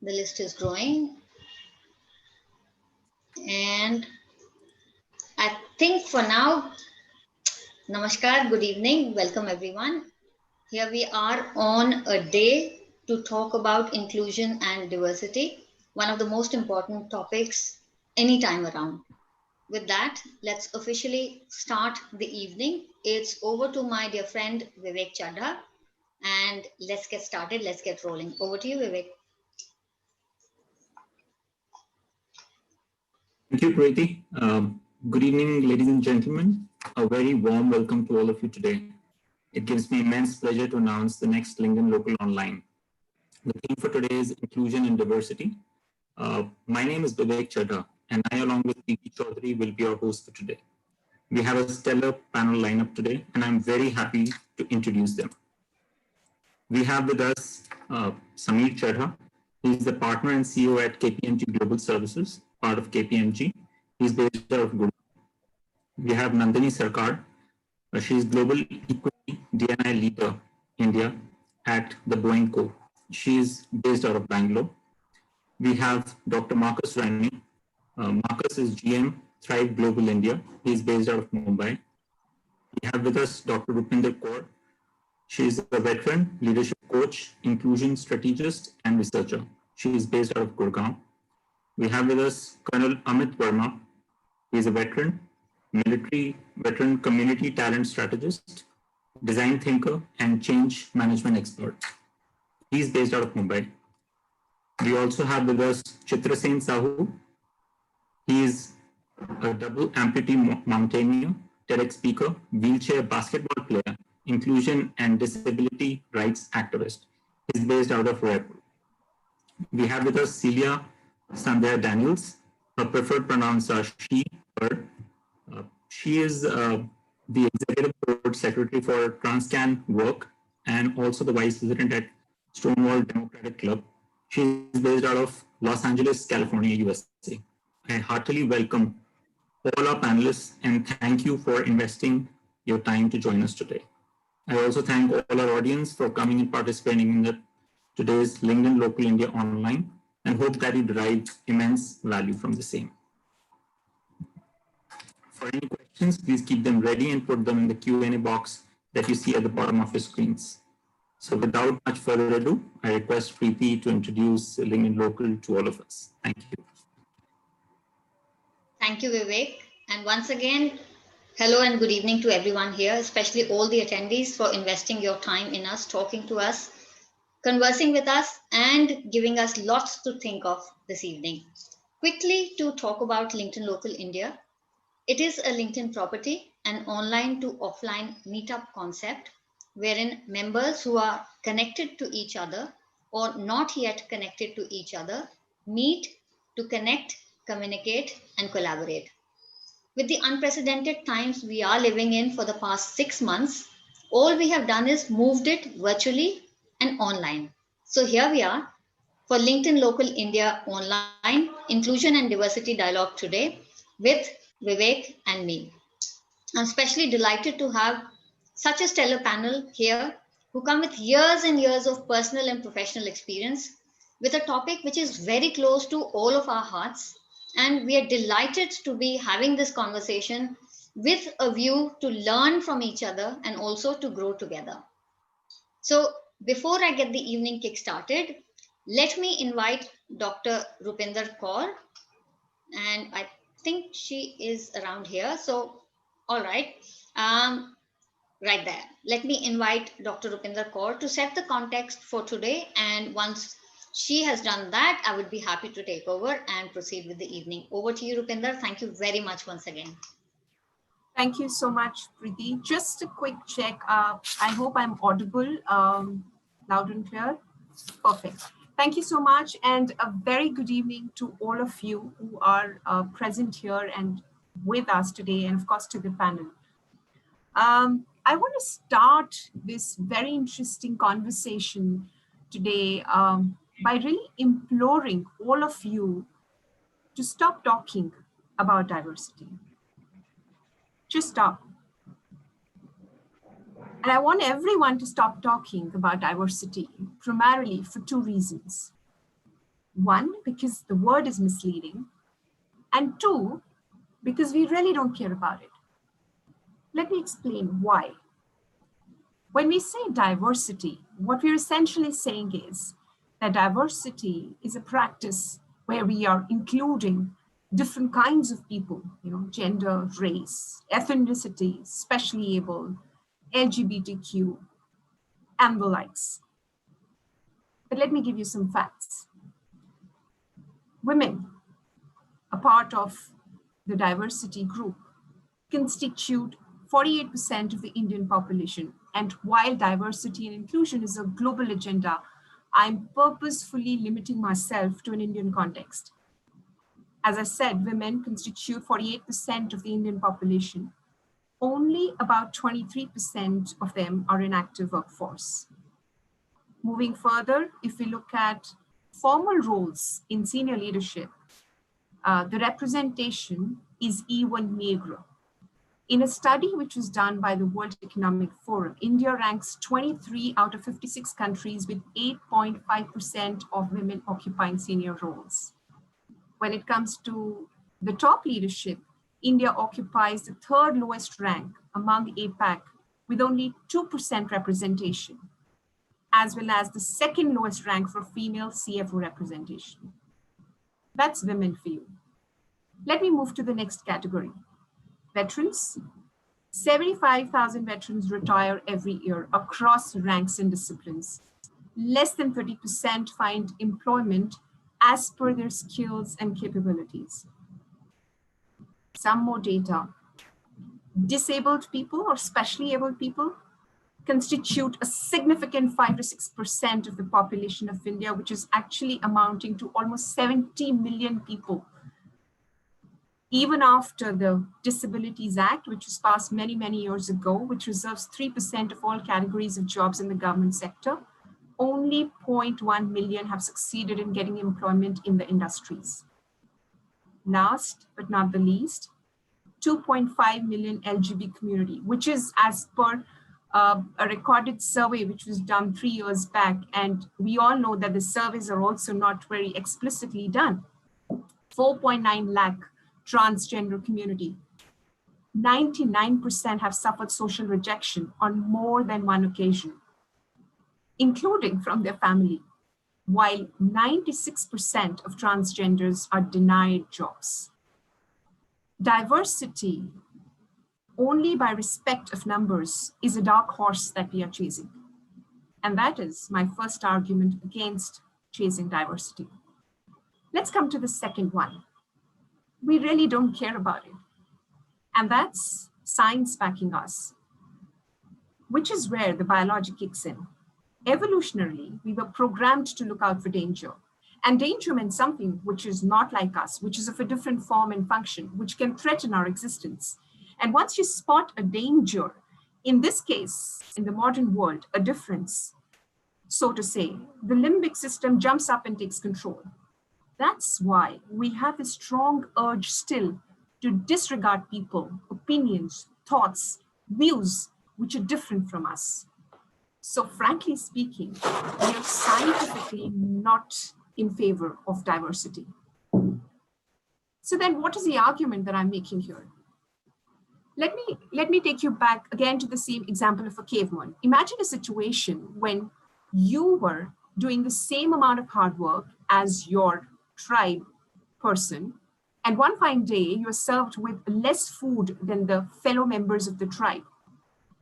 The list is growing. And I think for now, Namaskar, good evening, welcome everyone. Here we are on a day to talk about inclusion and diversity, one of the most important topics anytime around. With that, let's officially start the evening. It's over to my dear friend Vivek Chadha, and let's get started. Let's get rolling. Over to you, Vivek. Thank you, Preeti. Good evening, ladies and gentlemen. A very warm welcome to all of you today. It gives me immense pleasure to announce the next LinkedIn Local Online. The theme for today is inclusion and diversity. My name is Vivek Chadha, and I, along with Preeti Chaudhary, will be our host for today. We have a stellar panel lineup today, and I'm very happy to introduce them. We have with us Amit Chadha. He's the partner and CEO at KPMG Global Services, part of KPMG. He's based out of Gurgaon. We have Nandini Sarkar. She's Global Equity D&I Leader, India, at the Boeing Co. She's based out of Bangalore. We have Dr. Marcus Ranney. Marcus is GM, Thrive Global India. He's based out of Mumbai. We have with us Dr. Rupinder Kaur. She is a veteran, leadership coach, inclusion strategist, and researcher. She is based out of Gurgaon. We have with us Colonel Amit Verma. He is a veteran, military veteran, community talent strategist, design thinker, and change management expert. He is based out of Mumbai. We also have with us Chitrasen Sahu. He is a double amputee mountaineer, TEDx speaker, wheelchair basketball player, inclusion and disability rights activist. He is based out of Reboot. We have with us Celia Sandhya Daniels. Her preferred pronouns are she, her. She is the executive board secretary for TransCan Work and also the vice president at Stonewall Democratic Club. She is based out of Los Angeles, California, USA. I heartily welcome all our panelists and thank you for investing your time to join us today. I also thank all our audience for coming and participating in today's LinkedIn Local India Online and hope that you derive immense value from the same. For any questions, please keep them ready and put them in the Q&A box that you see at the bottom of your screens. So without much further ado, I request Preeti to introduce LinkedIn Local to all of us. Thank you. Thank you, Vivek. And once again, hello and good evening to everyone here, especially all the attendees for investing your time in us, talking to us, conversing with us, and giving us lots to think of this evening. Quickly to talk about LinkedIn Local India. It is a LinkedIn property, an online to offline meetup concept, wherein members who are connected to each other or not yet connected to each other meet to connect, communicate, and collaborate. With the unprecedented times we are living in for the past 6 months, all we have done is moved it virtually and online. So here we are for LinkedIn Local India Online Inclusion and Diversity Dialogue today with Vivek and me. I'm especially delighted to have such a stellar panel here who come with years and years of personal and professional experience with a topic which is very close to all of our hearts. And we are delighted to be having this conversation with a view to learn from each other and also to grow together. So before I get the evening kick started, let me invite Dr. Rupinder Kaur, and I think she is around here. So, all right, right there. Let me invite Dr. Rupinder Kaur to set the context for today. And once she has done that, I would be happy to take over and proceed with the evening. Over to you, Rupinder. Thank you very much once again. Thank you so much, Preeti. Just a quick check. I hope I'm audible, loud and clear. Perfect. Thank you so much, and a very good evening to all of you who are present here and with us today, and of course to the panel. I want to start this very interesting conversation today by really imploring all of you to stop talking about diversity. Just stop. And I want everyone to stop talking about diversity, primarily for 2 reasons. One, because the word is misleading, and two, because we really don't care about it. Let me explain why. When we say diversity, what we're essentially saying is that diversity is a practice where we are including different kinds of people, gender, race, ethnicity, specially able, LGBTQ, and the likes. But let me give you some facts. Women, a part of the diversity group, constitute 48% of the Indian population. And while diversity and inclusion is a global agenda, I'm purposefully limiting myself to an Indian context. As I said, women constitute 48% of the Indian population. Only about 23% of them are in active workforce. Moving further, if we look at formal roles in senior leadership, the representation is even meager. In a study which was done by the World Economic Forum, India ranks 23 out of 56 countries with 8.5% of women occupying senior roles. When it comes to the top leadership, India occupies the third lowest rank among APAC with only 2% representation, as well as the second lowest rank for female CFO representation. That's women for you. Let me move to the next category. Veterans. 75,000 veterans retire every year across ranks and disciplines. Less than 30% find employment as per their skills and capabilities. Some more data. Disabled people or specially able people constitute a significant 5 to 6% of the population of India, which is actually amounting to almost 70 million people. Even after the Disabilities Act, which was passed many, many years ago, which reserves 3% of all categories of jobs in the government sector, only 0.1 million have succeeded in getting employment in the industries. Last but not the least, 2.5 million LGBT community, which is as per a recorded survey which was done 3 years back. And we all know that the surveys are also not very explicitly done. 4.9 lakh transgender community. 99% have suffered social rejection on more than one occasion, including from their family, while 96% of transgenders are denied jobs. Diversity, only by respect of numbers, is a dark horse that we are chasing. And that is my first argument against chasing diversity. Let's come to the second one. We really don't care about it. And that's science backing us, which is where the biology kicks in. Evolutionarily, we were programmed to look out for danger. And danger meant something which is not like us, which is of a different form and function, which can threaten our existence. And once you spot a danger, in this case, in the modern world, a difference, so to say, the limbic system jumps up and takes control. That's why we have a strong urge still to disregard people, opinions, thoughts, views, which are different from us. So frankly speaking, we are scientifically not in favor of diversity. So then what is the argument that I'm making here? Let me take you back again to the same example of a caveman. Imagine a situation when you were doing the same amount of hard work as your tribe person, and one fine day you are served with less food than the fellow members of the tribe.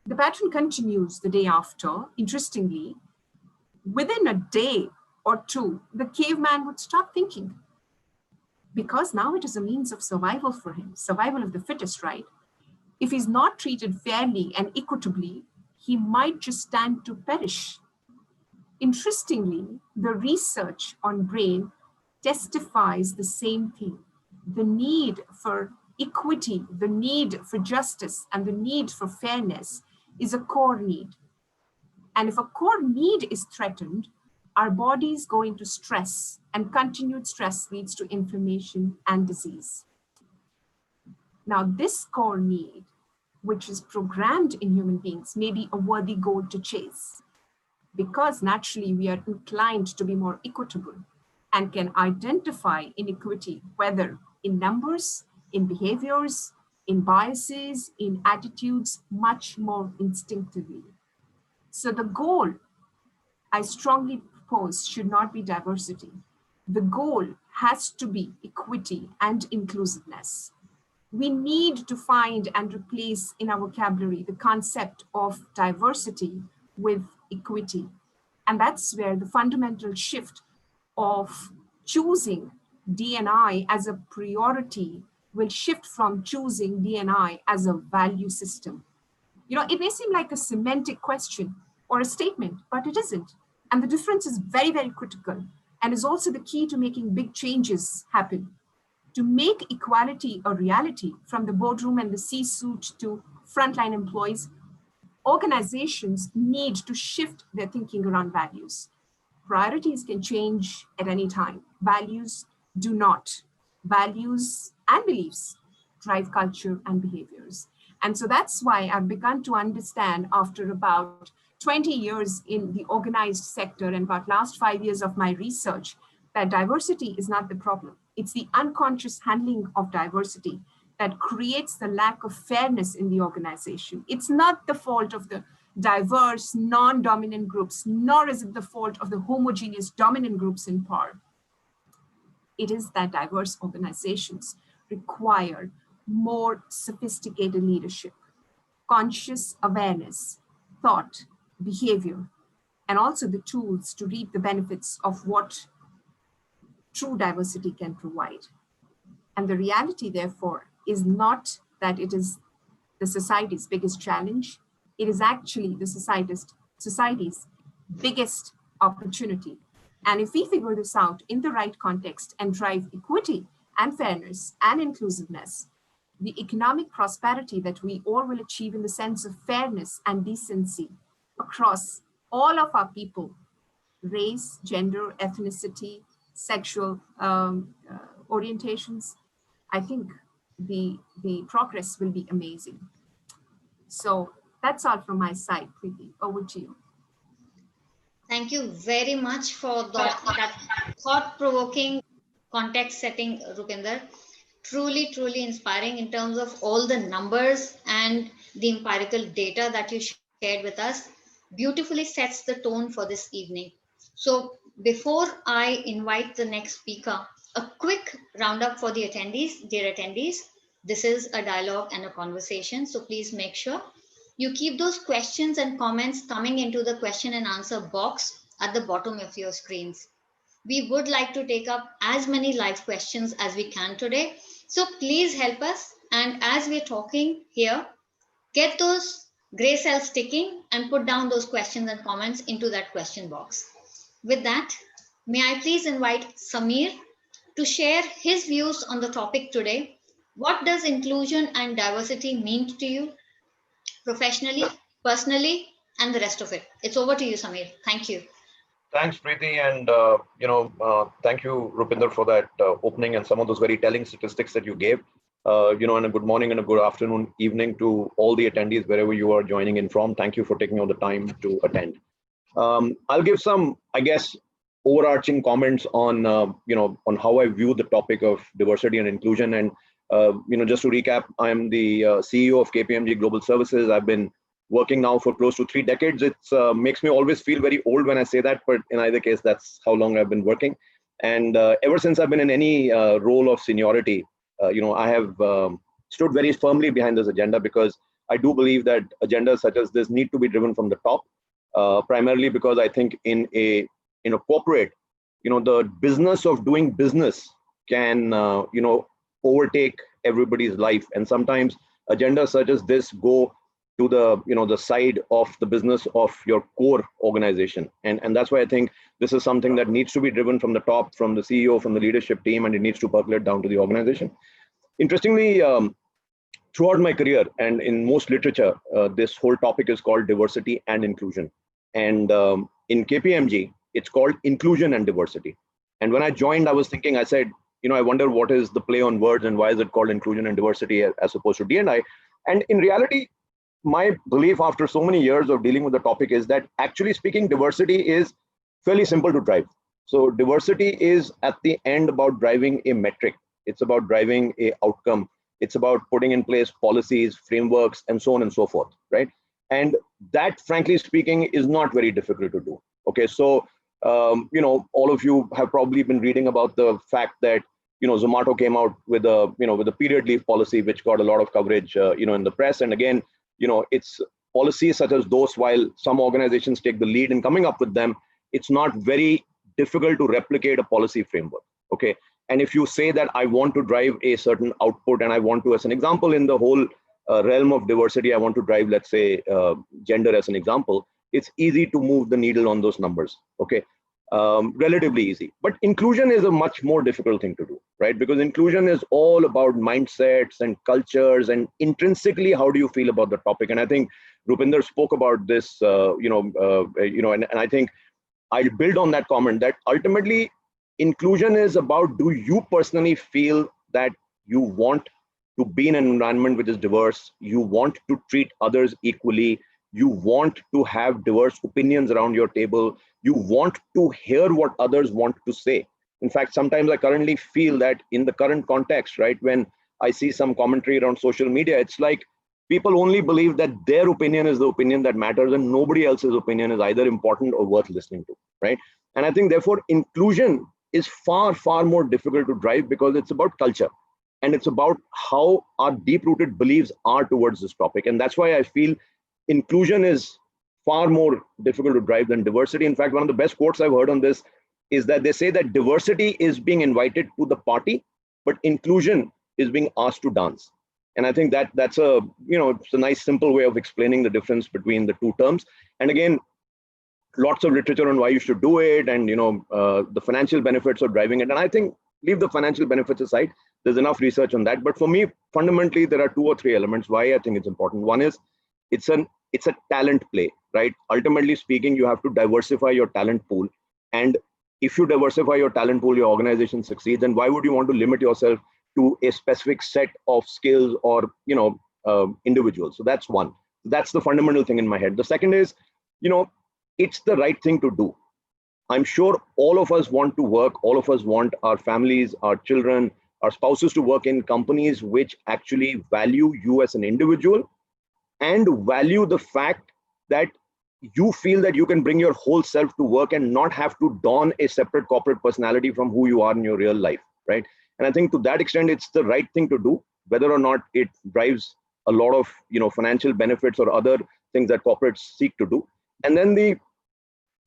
The pattern continues the day after. Interestingly, within a day or two, the caveman would stop thinking, because now it is a means of survival for him, survival of the fittest, right? If he's not treated fairly and equitably, he might just stand to perish. Interestingly, the research on brain testifies the same thing. The need for equity, the need for justice, and the need for fairness is a core need. And if a core need is threatened, our bodies go into stress, and continued stress leads to inflammation and disease. Now, this core need, which is programmed in human beings, may be a worthy goal to chase, because naturally we are inclined to be more equitable. and can identify inequity, whether in numbers, in behaviors, in biases, in attitudes, much more instinctively. So the goal, I strongly propose, should not be diversity. The goal has to be equity and inclusiveness. We need to find and replace in our vocabulary the concept of diversity with equity. And that's where the fundamental shift of choosing D&I as a priority will shift from choosing D&I as a value system. You know, it may seem like a semantic question or a statement, but it isn't. And the difference is very, very critical and is also the key to making big changes happen. To make equality a reality, from the boardroom and the C-suite to frontline employees, organizations need to shift their thinking around values. Priorities can change at any time. Values do not. Values and beliefs drive culture and behaviors. And so that's why I've begun to understand, after about 20 years in the organized sector and about last 5 years of my research, that diversity is not the problem. It's the unconscious handling of diversity that creates the lack of fairness in the organization. It's not the fault of the diverse, non-dominant groups, nor is it the fault of the homogeneous dominant groups in power. It is that diverse organizations require more sophisticated leadership, conscious awareness, thought, behavior, and also the tools to reap the benefits of what true diversity can provide. And the reality, therefore, is not that it is the society's biggest challenge. It is actually the society's biggest opportunity. And if we figure this out in the right context and drive equity and fairness and inclusiveness, the economic prosperity that we all will achieve in the sense of fairness and decency across all of our people, race, gender, ethnicity, sexual orientations, I think the progress will be amazing. So that's all from my side, Preeti. Over to you. Thank you very much for that thought-provoking context setting, Rupinder. Truly, truly inspiring in terms of all the numbers and the empirical data that you shared with us. Beautifully sets the tone for this evening. So before I invite the next speaker, a quick roundup for the attendees. Dear attendees, this is a dialogue and a conversation. So please make sure you keep those questions and comments coming into the question and answer box at the bottom of your screens. We would like to take up as many live questions as we can today. So please help us. And as we're talking here, get those gray cells ticking and put down those questions and comments into that question box. With that, may I please invite Samir to share his views on the topic today. What does inclusion and diversity mean to you professionally, personally, and the rest of it? It's over to you, Samir. Thank you. Thanks, Preeti, and thank you, Rupinder, for that opening and some of those very telling statistics that you gave. And a good morning and a good afternoon, evening to all the attendees wherever you are joining in from. Thank you for taking all the time to attend. I'll give some, I guess, overarching comments on on how I view the topic of diversity and inclusion. And just to recap, I'm the CEO of KPMG Global Services. I've been working now for close to 3 decades. It makes me always feel very old when I say that, but in either case, that's how long I've been working. And ever since I've been in any role of seniority, I have stood very firmly behind this agenda, because I do believe that agendas such as this need to be driven from the top, primarily because I think in a corporate, the business of doing business can, overtake everybody's life. And sometimes agendas such as this go to the, the side of the business of your core organization. And that's why I think this is something that needs to be driven from the top, from the CEO, from the leadership team, and it needs to percolate down to the organization. Interestingly, throughout my career and in most literature, this whole topic is called diversity and inclusion. And in KPMG, it's called inclusion and diversity. And when I joined, I was thinking, I said, I wonder what is the play on words and why is it called inclusion and diversity as opposed to D&I? And in reality, my belief after so many years of dealing with the topic is that, actually speaking, diversity is fairly simple to drive. So diversity is at the end about driving a metric. It's about driving a outcome. It's about putting in place policies, frameworks, and so on and so forth, right? And that, frankly speaking, is not very difficult to do. Okay, so all of you have probably been reading about the fact that Zomato came out with a with a period leave policy, which got a lot of coverage in the press. And again, it's policies such as those, while some organizations take the lead in coming up with them, it's not very difficult to replicate a policy framework. Okay, and if you say that I want to drive a certain output, and I want to, as an example, in the whole realm of diversity, I want to drive, let's say, gender as an example, it's easy to move the needle on those numbers. Okay, relatively easy. But inclusion is a much more difficult thing to do, right? Because inclusion is all about mindsets and cultures, and intrinsically, how do you feel about the topic? And I think Rupinder spoke about this, and I think I'll build on that comment that ultimately inclusion is about, do you personally feel that you want to be in an environment which is diverse, you want to treat others equally, you want to have diverse opinions around your table, you want to hear what others want to say. In fact, sometimes I currently feel that in the current context, right, when I see some commentary around social media, it's like people only believe that their opinion is the opinion that matters, and nobody else's opinion is either important or worth listening to, right? And I think, therefore, inclusion is far, far more difficult to drive because it's about culture. And it's about how our deep-rooted beliefs are towards this topic. And that's why I feel inclusion is far more difficult to drive than diversity. In fact, one of the best quotes I've heard on this is that they say that diversity is being invited to the party, but inclusion is being asked to dance. And I think that that's a, it's a nice, simple way of explaining the difference between the two terms. And again, lots of literature on why you should do it, and the financial benefits of driving it. And I think, leave the financial benefits aside, there's enough research on that. But for me, fundamentally, there are 2 or 3 elements why I think it's important. One is it's a talent play, right? Ultimately speaking, you have to diversify your talent pool. And if you diversify your talent pool, your organization succeeds. And why would you want to limit yourself to a specific set of skills or individuals? So that's one. That's the fundamental thing in my head. The second is, it's the right thing to do. I'm sure all of us want to work, all of us want our families, our children, our spouses to work in companies which actually value you as an individual and value the fact that you feel that you can bring your whole self to work and not have to don a separate corporate personality from who you are in your real life, right? And I think to that extent, it's the right thing to do, whether or not it drives a lot of financial benefits or other things that corporates seek to do. And then the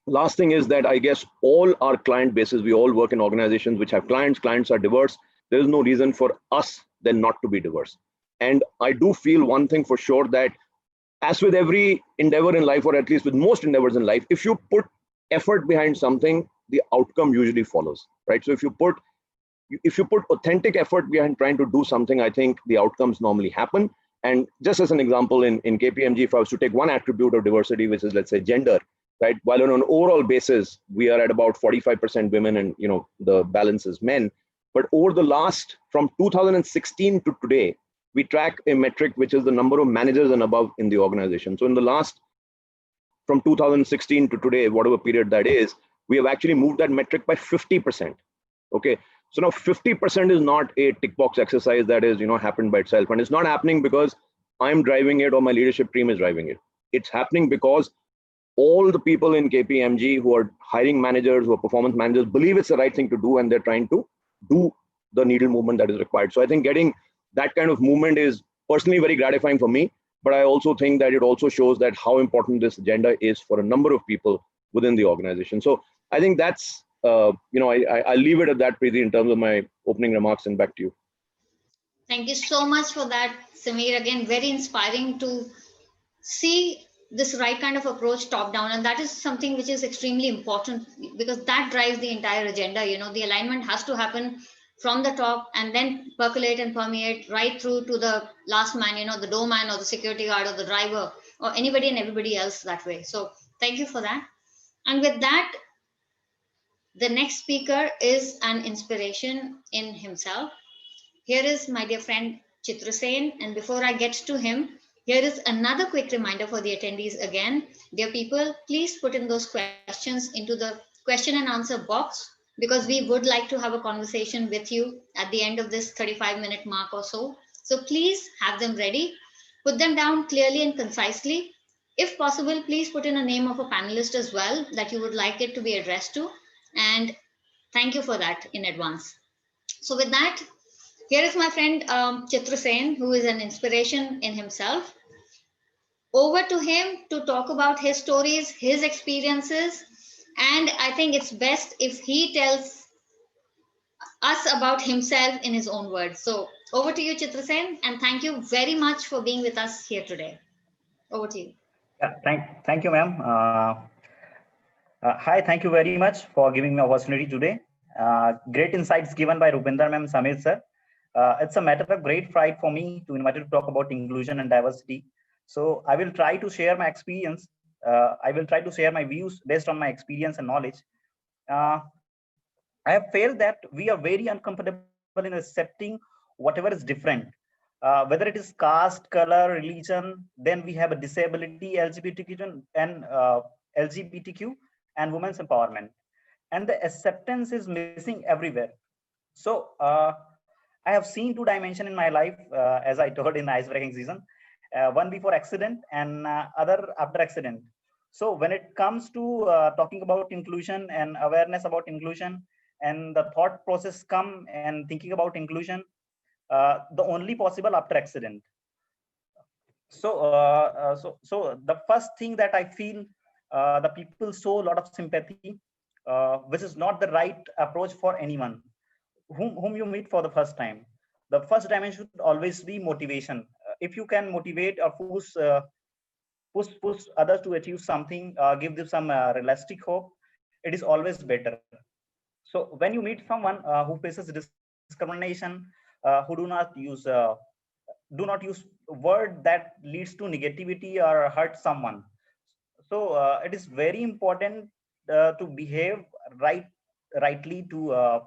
last thing is that I guess all our client bases, we all work in organizations which have clients are diverse. There is no reason for us then not to be diverse. And I do feel one thing for sure, that as with every endeavor in life, or at least with most endeavors in life, if you put effort behind something, the outcome usually follows, right? So if you put authentic effort behind trying to do something, I think the outcomes normally happen. And just as an example, in KPMG, if I was to take one attribute of diversity, which is, let's say, gender, right? While on an overall basis, we are at about 45% women and, the balance is men. But over the last, from 2016 to today, we track a metric, which is the number of managers and above in the organization. So in the last, from 2016 to today, whatever period that is, we have actually moved that metric by 50%. Okay. So now 50% is not a tick box exercise that is, happened by itself. And it's not happening because I'm driving it or my leadership team is driving it. It's happening because all the people in KPMG who are hiring managers, who are performance managers, believe it's the right thing to do, and they're trying to do the needle movement that is required. So I think getting that kind of movement is personally very gratifying for me, but I also think that it also shows that how important this agenda is for a number of people within the organization. So I think that's, I'll leave it at that, Preeti, in terms of my opening remarks, and back to you. Thank you so much for that, Samir. Again, very inspiring to see this right kind of approach top down, and that is something which is extremely important, because that drives the entire agenda. The alignment has to happen from the top and then percolate and permeate right through to the last man, the doorman or the security guard or the driver or anybody and everybody else that way. So thank you for that. And with that, the next speaker is an inspiration in himself. Here is my dear friend Chitrasen, and before I get to him, here is another quick reminder for the attendees again. Dear people, please put in those questions into the question and answer box because we would like to have a conversation with you at the end of this 35-minute mark or so. So please have them ready. Put them down clearly and concisely. If possible, please put in a name of a panelist as well that you would like it to be addressed to. And thank you for that in advance. So with that, here is my friend Chitrasen, who is an inspiration in himself. Over to him to talk about his stories, his experiences, and I think it's best if he tells us about himself in his own words. So over to you, Chitrasen, and thank you very much for being with us here today. Over to you. Yeah, thank you, ma'am. Hi, thank you very much for giving me opportunity today. Great insights given by Rupinder ma'am, Samir sir. It's a matter of great pride for me to invite you to talk about inclusion and diversity. So I will try to share my experience. I will try to share my views based on my experience and knowledge. Uh, I have felt that we are very uncomfortable in accepting whatever is different. Whether it is caste, color, religion, then we have a disability, LGBTQ, and LGBTQ, and women's empowerment. And the acceptance is missing everywhere. So I have seen two dimensions in my life, as I told in the icebreaking season, one before accident and other after accident. So when it comes to talking about inclusion and awareness about inclusion, and the thought process come and thinking about inclusion, the only possible after accident. So the first thing that I feel, the people show a lot of sympathy, which is not the right approach for anyone whom you meet for the first time. The first dimension should always be motivation. If you can motivate or push others to achieve something, give them some realistic hope, it is always better. So when you meet someone who faces discrimination, who do not use word that leads to negativity or hurt someone. So it is very important to behave rightly to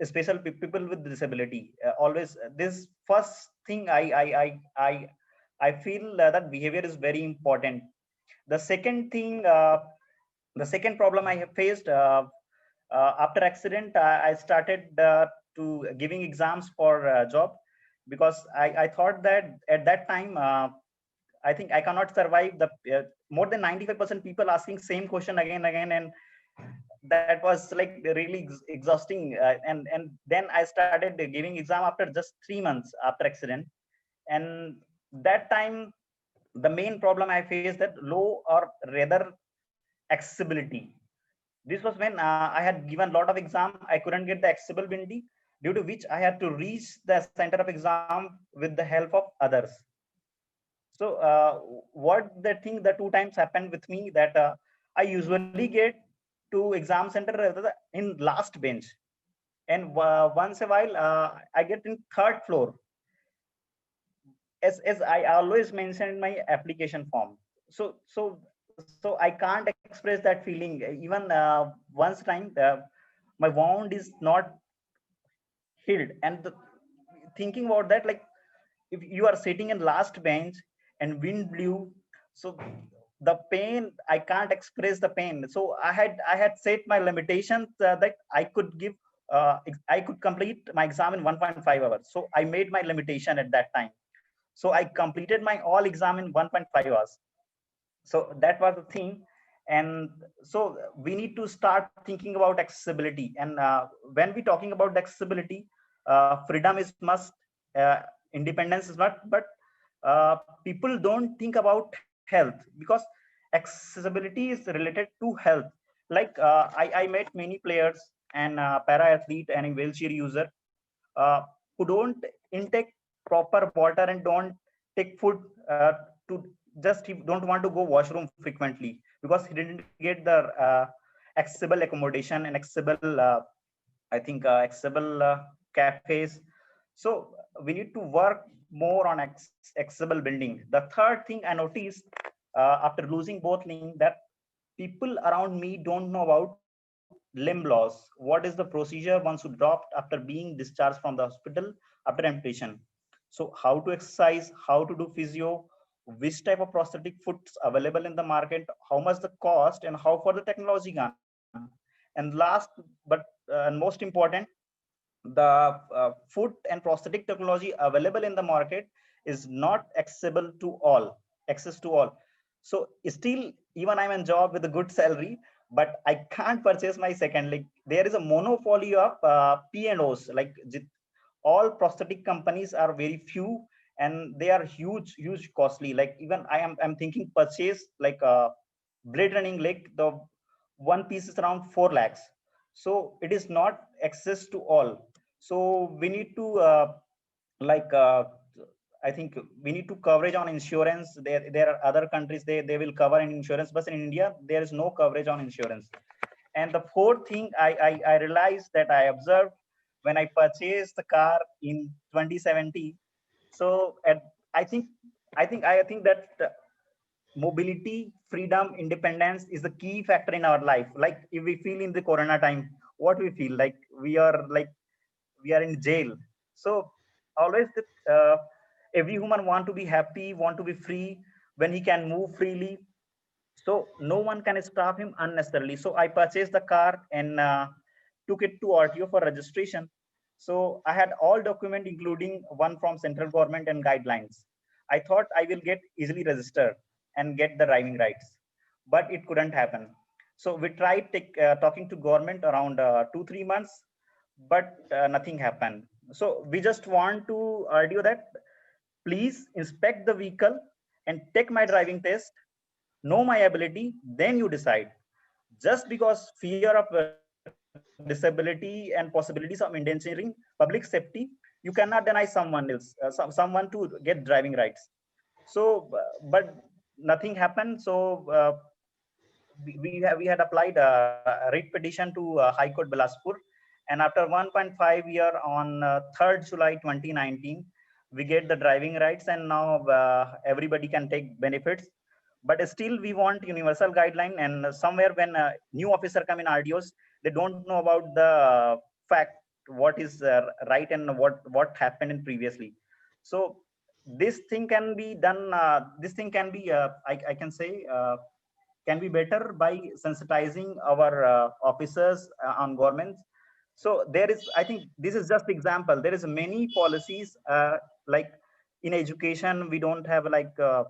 special people with disability. Always this first thing I feel that behavior is very important. The second thing, the second problem I have faced after accident, I started to giving exams for job, because I thought that at that time, I think I cannot survive the more than 95% people asking same question again and again, and that was like really exhausting. And then I started giving exam after just 3 months after accident, and that time the main problem I faced that low or rather accessibility. This was when I had given a lot of exam. I couldn't get the accessibility, due to which I had to reach the center of exam with the help of others. So what the thing the two times happened with me, that I usually get to exam center in last bench, and once a while I get in third floor, as I always mentioned in my application form. So I can't express that feeling. Even once time, my wound is not healed, and thinking about that, like if you are sitting in last bench and wind blew, so the pain, I can't express the pain. So I had set my limitations that I could give, I could complete my exam in 1.5 hours. So I made my limitation at that time. So I completed my all exam in 1.5 hours. So that was the thing. And so we need to start thinking about accessibility. And when we talking about accessibility, freedom is must, uh, independence is not, but people don't think about health, because accessibility is related to health. Like I met many players and para athlete and a wheelchair user who don't intake proper water and don't take food, to just he don't want to go washroom frequently, because he didn't get the accessible accommodation and accessible, I think accessible cafes. So we need to work more on accessible building. The third thing I noticed after losing both limb, that people around me don't know about limb loss. What is the procedure one should adopt after being discharged from the hospital after amputation? So how to exercise, how to do physio, which type of prosthetic foods available in the market, how much the cost, and how far the technology gone. And And last but most important, the foot and prosthetic technology available in the market is not accessible to all, access to all. So still, even I'm in job with a good salary, but I can't purchase my second. Like there is a monopoly of P&Os. Like all prosthetic companies are very few, and they are huge costly. Like even I'm thinking purchase like a blade running leg. The one piece is around 4 lakhs. So it is not access to all. So we need to like I think we need to coverage on insurance. There are other countries they will cover in insurance, but in India there is no coverage on insurance. And the fourth thing I realized that I observed when I purchased the car in 2017. So at I think I think that mobility, freedom, independence is the key factor in our life. Like if we feel in the corona time, what we feel like we are in jail. So always every human want to be happy, want to be free when he can move freely. So no one can stop him unnecessarily. So I purchased the car and took it to RTO for registration. So I had all document, including one from central government and guidelines. I thought I will get easily registered and get the driving rights, but it couldn't happen. So we tried talking to government around 2-3 months, but nothing happened. So we just want to argue that please inspect the vehicle and take my driving test, know my ability, then you decide. Just because fear of disability and possibilities of endangering public safety, you cannot deny someone else, someone to get driving rights. So, but nothing happened. So we had applied a writ petition to High Court Bilaspur, and after 1.5 year on 3rd July 2019, we get the driving rights, and now everybody can take benefits. But still, we want universal guideline. And somewhere when new officer come in RDOs, they don't know about the fact what is right and what happened in previously. So this thing can be done. This thing can be I can say. Can be better by sensitizing our officers on governments. So there is, I think this is just example, there is many policies like in education we don't have like a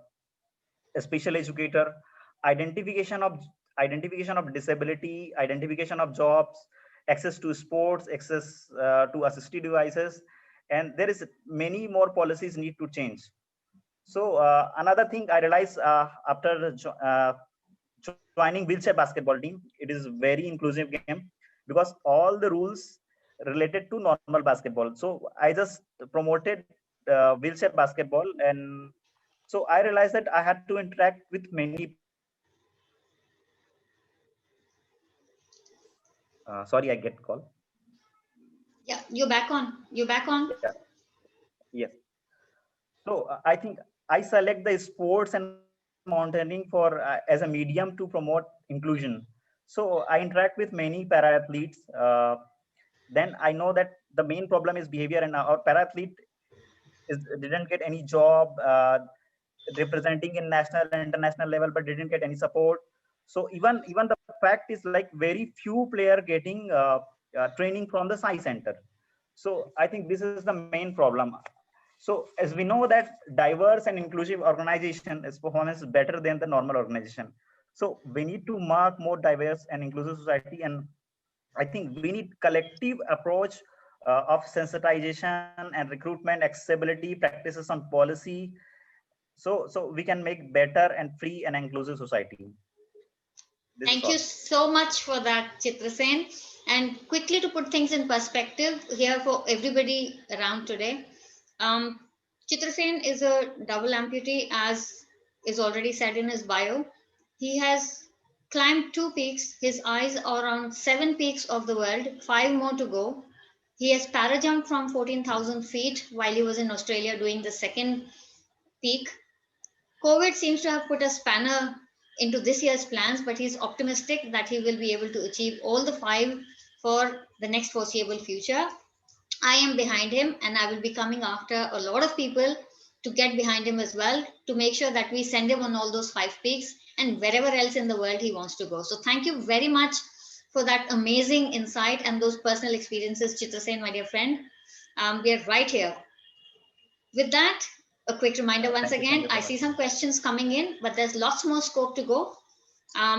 special educator, identification of disability, identification of jobs, access to sports, access to assistive devices, and there is many more policies need to change. So another thing I realized after joining wheelchair basketball team, it is very inclusive game because all the rules related to normal basketball. So I just promoted wheelchair basketball, and so I realized that I had to interact with many people. Sorry, I get call. Yeah, you're back on. You're back on. Yeah. Yes. So I think I select the sports and mountaineering for as a medium to promote inclusion. So I interact with many para athletes. Then I know that the main problem is behavior, and our para athlete didn't get any job representing in national and international level, but didn't get any support. So even the fact is like very few player getting training from the sci center. So I think this is the main problem. So as we know that diverse and inclusive organization is performance better than the normal organization. So we need to mark more diverse and inclusive society, and I think we need collective approach of sensitization and recruitment, accessibility practices on policy, so we can make better and free and inclusive society. This is Thank all. you so much for that, Chitrasen. And quickly to put things in perspective here for everybody around today, um, Chitrasen is a double amputee, as is already said in his bio. He has climbed 2 peaks. His eyes are on 7 peaks of the world, 5 more to go. He has parajumped from 14,000 feet while he was in Australia doing the second peak. COVID seems to have put a spanner into this year's plans, but he's optimistic that he will be able to achieve all the 5 for the next foreseeable future. I am behind him, and I will be coming after a lot of people to get behind him as well, to make sure that we send him on all those 5 peaks and wherever else in the world he wants to go. So thank you very much for that amazing insight and those personal experiences, Chitrasen, my dear friend. We are right here. With that, a quick reminder once again, I see some questions coming in, but there's lots more scope to go.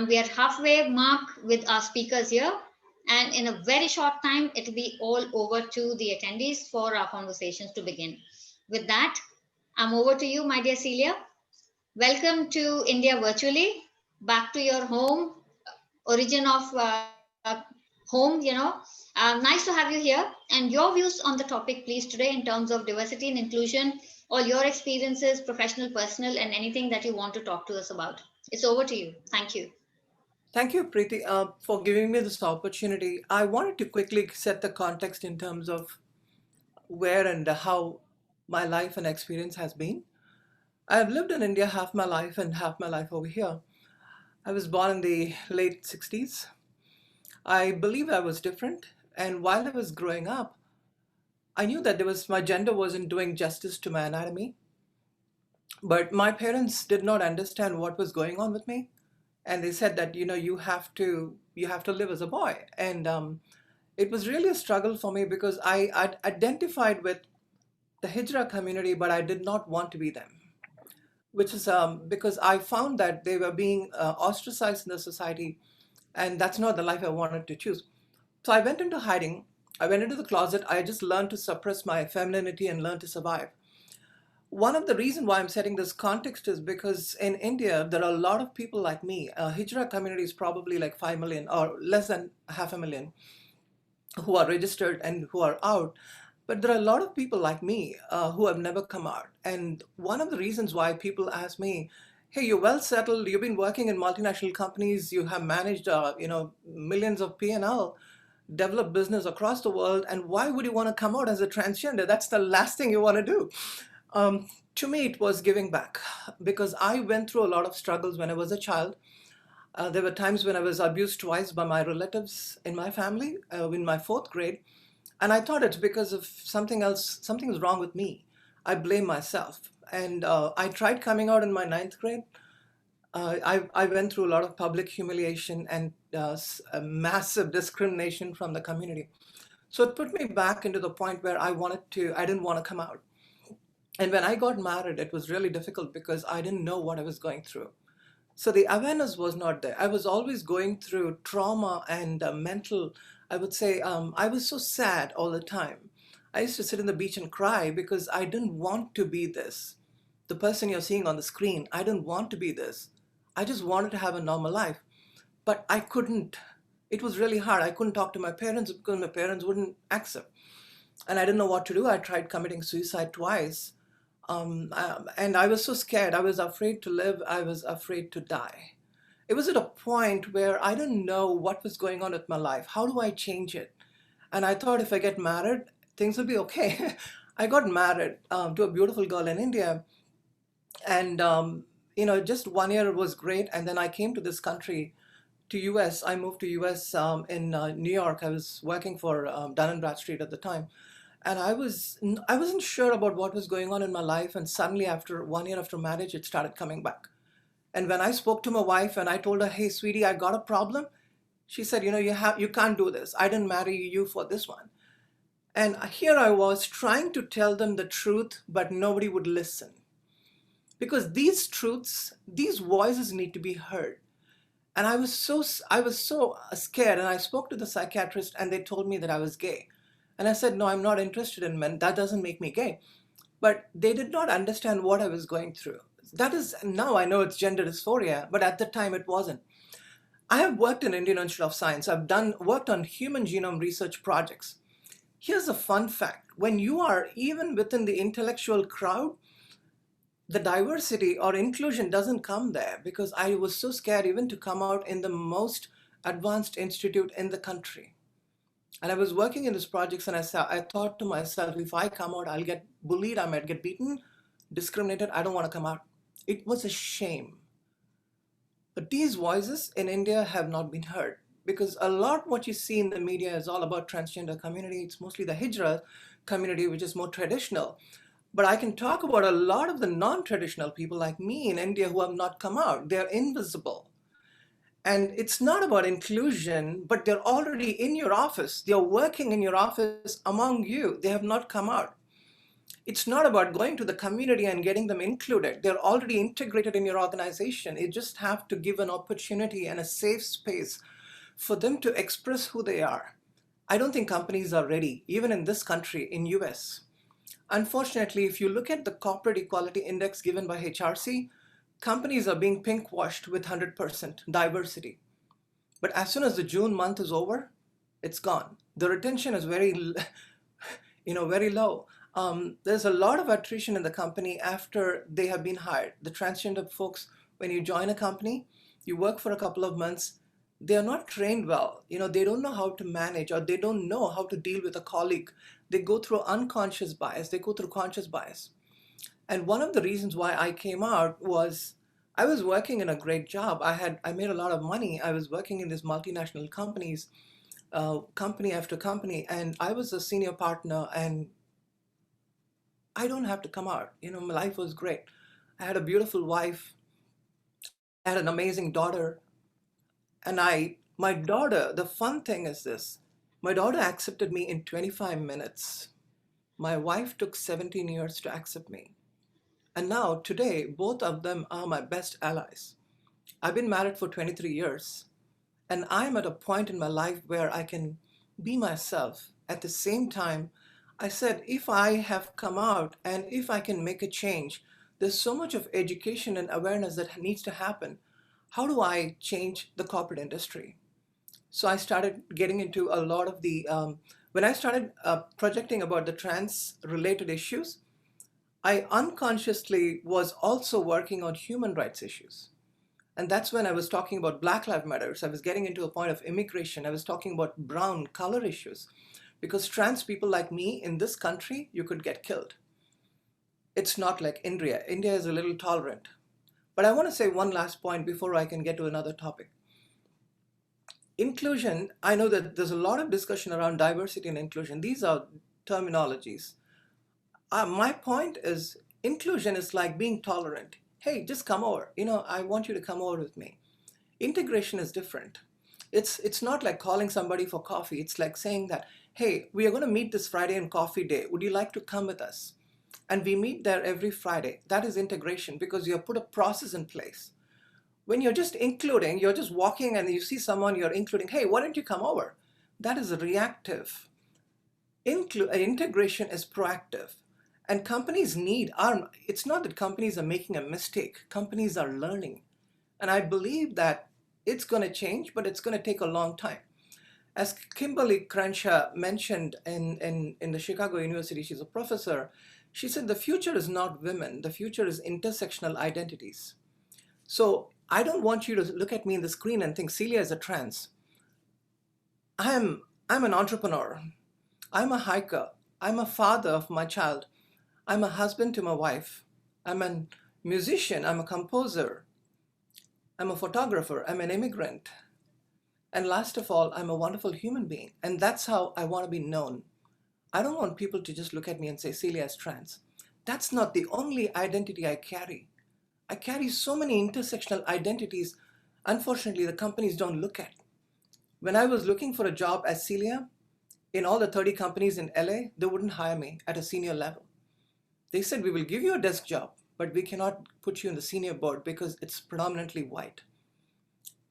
We are halfway mark with our speakers here, and in a very short time, it'll be all over to the attendees for our conversations to begin. With that, I'm over to you, my dear Celia. Welcome to India virtually, back to your home, origin of home. Nice to have you here. And your views on the topic, please, today in terms of diversity and inclusion, all your experiences, professional, personal, and anything that you want to talk to us about. It's over to you. Thank you. Thank you, Preeti, for giving me this opportunity. I wanted to quickly set the context in terms of where and how my life and experience has been. I've lived in India half my life and half my life over here. I was born in the late 60s. I believe I was different. And while I was growing up, I knew that my gender wasn't doing justice to my anatomy. But my parents did not understand what was going on with me. And they said that, you have to live as a boy. And it was really a struggle for me because I identified with the Hijra community, but I did not want to be them, which is because I found that they were being ostracized in the society, and that's not the life I wanted to choose. So I went into hiding. I went into the closet. I just learned to suppress my femininity and learn to survive. One of the reasons why I'm setting this context is because in India, there are a lot of people like me. Hijra community is probably like 5 million or less than 500,000 who are registered and who are out. But there are a lot of people like me who have never come out. And one of the reasons why people ask me, hey, you're well settled, you've been working in multinational companies, you have managed millions of P&L, developed business across the world, and why would you want to come out as a transgender? That's the last thing you want to do. To me, it was giving back because I went through a lot of struggles when I was a child. There were times when I was abused twice by my relatives in my family in my 4th grade. And I thought it's because of something else, something's wrong with me. I blame myself. And I tried coming out in my 9th grade. I went through a lot of public humiliation and massive discrimination from the community. So it put me back into the point where I didn't want to come out. And when I got married, it was really difficult because I didn't know what I was going through. So the awareness was not there. I was always going through trauma and mental, I would say, I was so sad all the time. I used to sit on the beach and cry because I didn't want to be this. The person you're seeing on the screen, I didn't want to be this. I just wanted to have a normal life. But I couldn't. It was really hard. I couldn't talk to my parents because my parents wouldn't accept. And I didn't know what to do. I tried committing suicide twice. And I was so scared. I was afraid to live. I was afraid to die. It was at a point where I didn't know what was going on with my life. How do I change it? And I thought if I get married, things will be okay. I got married to a beautiful girl in India. And, just 1 year was great. And then I came to this country, to US. I moved to US in New York. I was working for Dun & Bradstreet at the time. And I wasn't sure about what was going on in my life. And suddenly after 1 year after marriage, it started coming back. And when I spoke to my wife and I told her, hey, sweetie, I got a problem. She said, you can't do this. I didn't marry you for this one. And here I was trying to tell them the truth, but nobody would listen. Because these truths, these voices need to be heard. And I was so scared. And I spoke to the psychiatrist and they told me that I was gay. And I said, no, I'm not interested in men. That doesn't make me gay. But they did not understand what I was going through. That is, now I know it's gender dysphoria, but at the time it wasn't. I have worked in Indian Institute of Science. I've worked on human genome research projects. Here's a fun fact. When you are even within the intellectual crowd, the diversity or inclusion doesn't come there because I was so scared even to come out in the most advanced institute in the country. And I was working in these projects and I thought to myself, if I come out, I'll get bullied, I might get beaten, discriminated. I don't want to come out. It was a shame. But these voices in India have not been heard because a lot what you see in the media is all about transgender community. It's mostly the Hijra community, which is more traditional. But I can talk about a lot of the non-traditional people like me in India who have not come out. They're invisible. And it's not about inclusion, but they're already in your office. They're working in your office among you. They have not come out. It's not about going to the community and getting them included. They're already integrated in your organization. You just have to give an opportunity and a safe space for them to express who they are. I don't think companies are ready, even in this country, in US. Unfortunately, if you look at the corporate equality index given by HRC, companies are being pink-washed with 100% diversity. But as soon as the June month is over, it's gone. The retention is very, very low. There's a lot of attrition in the company after they have been hired. The transgender folks, when you join a company, you work for a couple of months, they are not trained well. They don't know how to manage, or they don't know how to deal with a colleague. They go through unconscious bias, they go through conscious bias. And one of the reasons why I came out was I was working in a great job. I made a lot of money. I was working in these multinational companies, company after company, and I was a senior partner, and I don't have to come out. My life was great. I had a beautiful wife. I had an amazing daughter. And my daughter, the fun thing is this, my daughter accepted me in 25 minutes. My wife took 17 years to accept me. And now today, both of them are my best allies. I've been married for 23 years, and I'm at a point in my life where I can be myself. At the same time, I said, if I have come out and if I can make a change, there's so much of education and awareness that needs to happen. How do I change the corporate industry? So I started getting into a lot of the, when I started projecting about the trans-related issues, I unconsciously was also working on human rights issues. And that's when I was talking about Black Lives Matter. I was getting into a point of immigration. I was talking about brown color issues. Because trans people like me in this country, you could get killed. It's not like India. India is a little tolerant. But I want to say one last point before I can get to another topic. Inclusion, I know that there's a lot of discussion around diversity and inclusion. These are terminologies. My point is, inclusion is like being tolerant. Hey, just come over. I want you to come over with me. Integration is different. It's not like calling somebody for coffee. It's like saying that, hey, we are going to meet this Friday on coffee day. Would you like to come with us? And we meet there every Friday. That is integration, because you have put a process in place. When you're just including, you're just walking and you see someone you're including, hey, why don't you come over? That is reactive. Integration is proactive. And companies it's not that companies are making a mistake. Companies are learning. And I believe that it's going to change, but it's going to take a long time. As Kimberly Crenshaw mentioned in the Chicago University, she's a professor, she said the future is not women, the future is intersectional identities. So I don't want you to look at me in the screen and think Celia is a trans. I'm an entrepreneur. I'm a hiker. I'm a father of my child. I'm a husband to my wife. I'm a musician. I'm a composer. I'm a photographer. I'm an immigrant. And last of all, I'm a wonderful human being. And that's how I want to be known. I don't want people to just look at me and say Celia is trans. That's not the only identity I carry. I carry so many intersectional identities. Unfortunately, the companies don't look at. When I was looking for a job as Celia, in all the 30 companies in LA, they wouldn't hire me at a senior level. They said, we will give you a desk job, but we cannot put you in the senior board because it's predominantly white.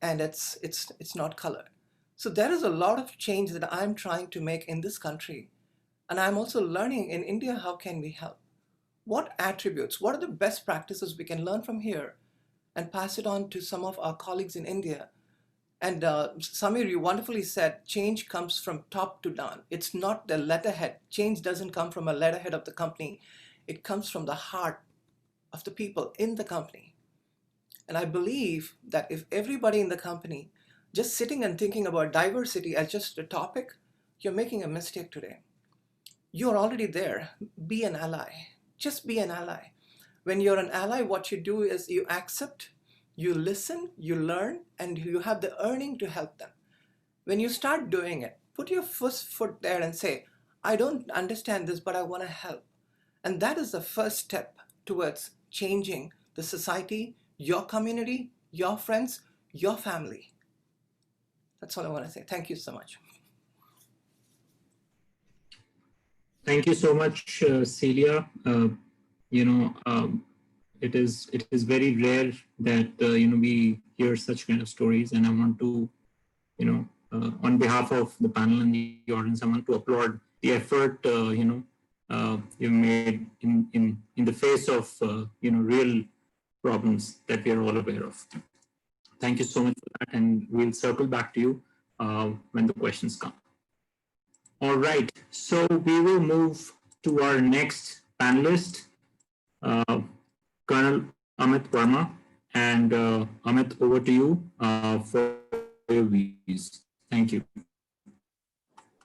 And it's not colored. So there is a lot of change that I'm trying to make in this country. And I'm also learning in India, how can we help? What attributes, what are the best practices we can learn from here and pass it on to some of our colleagues in India? And Samir, you wonderfully said, change comes from top to down. It's not the letterhead. Change doesn't come from a letterhead of the company. It comes from the heart of the people in the company. And I believe that if everybody in the company just sitting and thinking about diversity as just a topic, you're making a mistake today. You're already there. Be an ally. Just be an ally. When you're an ally, what you do is you accept, you listen, you learn, and you have the earning to help them. When you start doing it, put your first foot there and say, I don't understand this, but I want to help. And that is the first step towards changing the society, your community, your friends, your family. That's all I want to say. Thank you so much. Thank you so much, Celia. It is very rare that we hear such kind of stories, and I want to on behalf of the panel and the audience, I want to applaud the effort you made in the face of real problems that we are all aware of. Thank you so much for that, and we'll circle back to you when the questions come. All right, so we will move to our next panelist, Colonel Amit Verma. And Amit, over to you for your views. Thank you.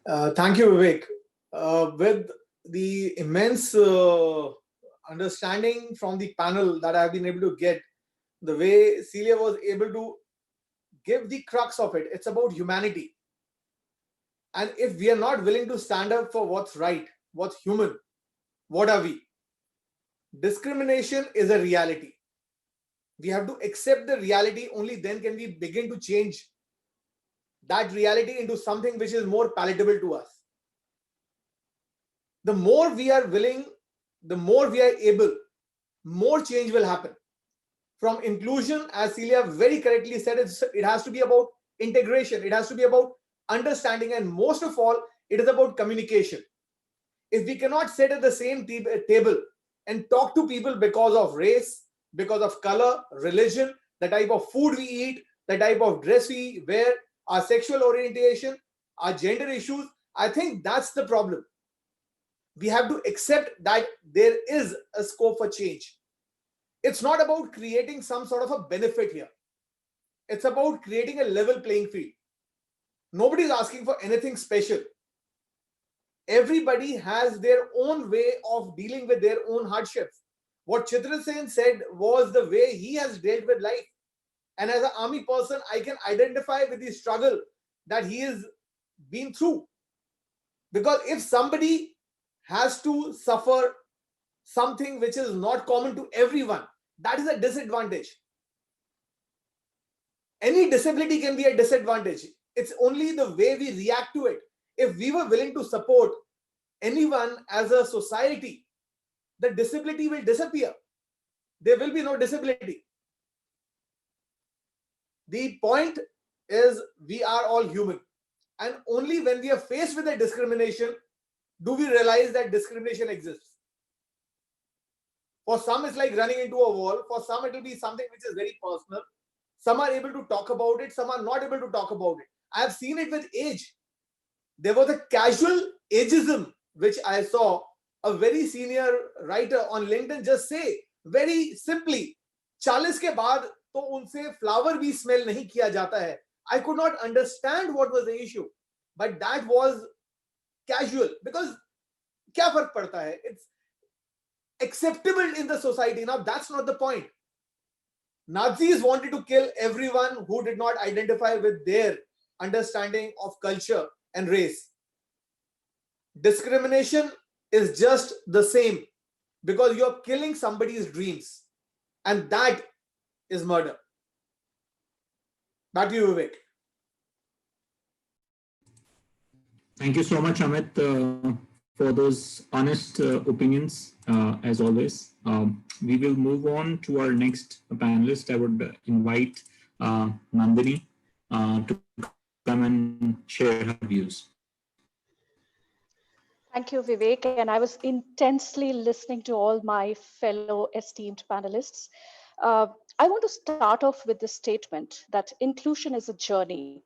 Thank you, Vivek. With the immense understanding from the panel that I've been able to get, the way Celia was able to give the crux of it, it's about humanity. And if we are not willing to stand up for what's right, what's human, what are we? Discrimination is a reality. We have to accept the reality, only then can we begin to change that reality into something which is more palatable to us. The more we are willing, the more we are able, more change will happen. From inclusion, as Celia very correctly said, it has to be about integration. It has to be about understanding, and most of all, it is about communication. If we cannot sit at the same table and talk to people because of race, because of color, religion, the type of food we eat, the type of dress we wear, our sexual orientation, our gender issues, I think that's the problem. We have to accept that there is a scope for change. It's not about creating some sort of a benefit here. It's about creating a level playing field. Nobody's asking for anything special. Everybody has their own way of dealing with their own hardships. What Chitrasen said was the way he has dealt with life. And as an army person, I can identify with the struggle that he has been through. Because if somebody has to suffer something which is not common to everyone, that is a disadvantage. Any disability can be a disadvantage. It's only the way we react to it. If we were willing to support anyone as a society, the disability will disappear. There will be no disability. The point is we are all human. And only when we are faced with a discrimination do we realize that discrimination exists. For some, it's like running into a wall. For some, it will be something which is very personal. Some are able to talk about it. Some are not able to talk about it. I have seen it with age. There was a casual ageism, which I saw a very senior writer on LinkedIn just say very simply, 40 के बाद तो उनसे flower भी smell नहीं किया जाता है. I could not understand what was the issue, but that was casual because क्या फर्क पड़ता है? It's acceptable in the society. Now that's not the point. Nazis wanted to kill everyone who did not identify with their understanding of culture and race. Discrimination is just the same because you're killing somebody's dreams, and that is murder. Back to you, Vivek. Thank you so much, Amit, for those honest opinions, as always. We will move on to our next panelist. I would invite Nandini to come and share her views. Thank you, Vivek. And I was intensely listening to all my fellow esteemed panelists. I want to start off with this statement that inclusion is a journey.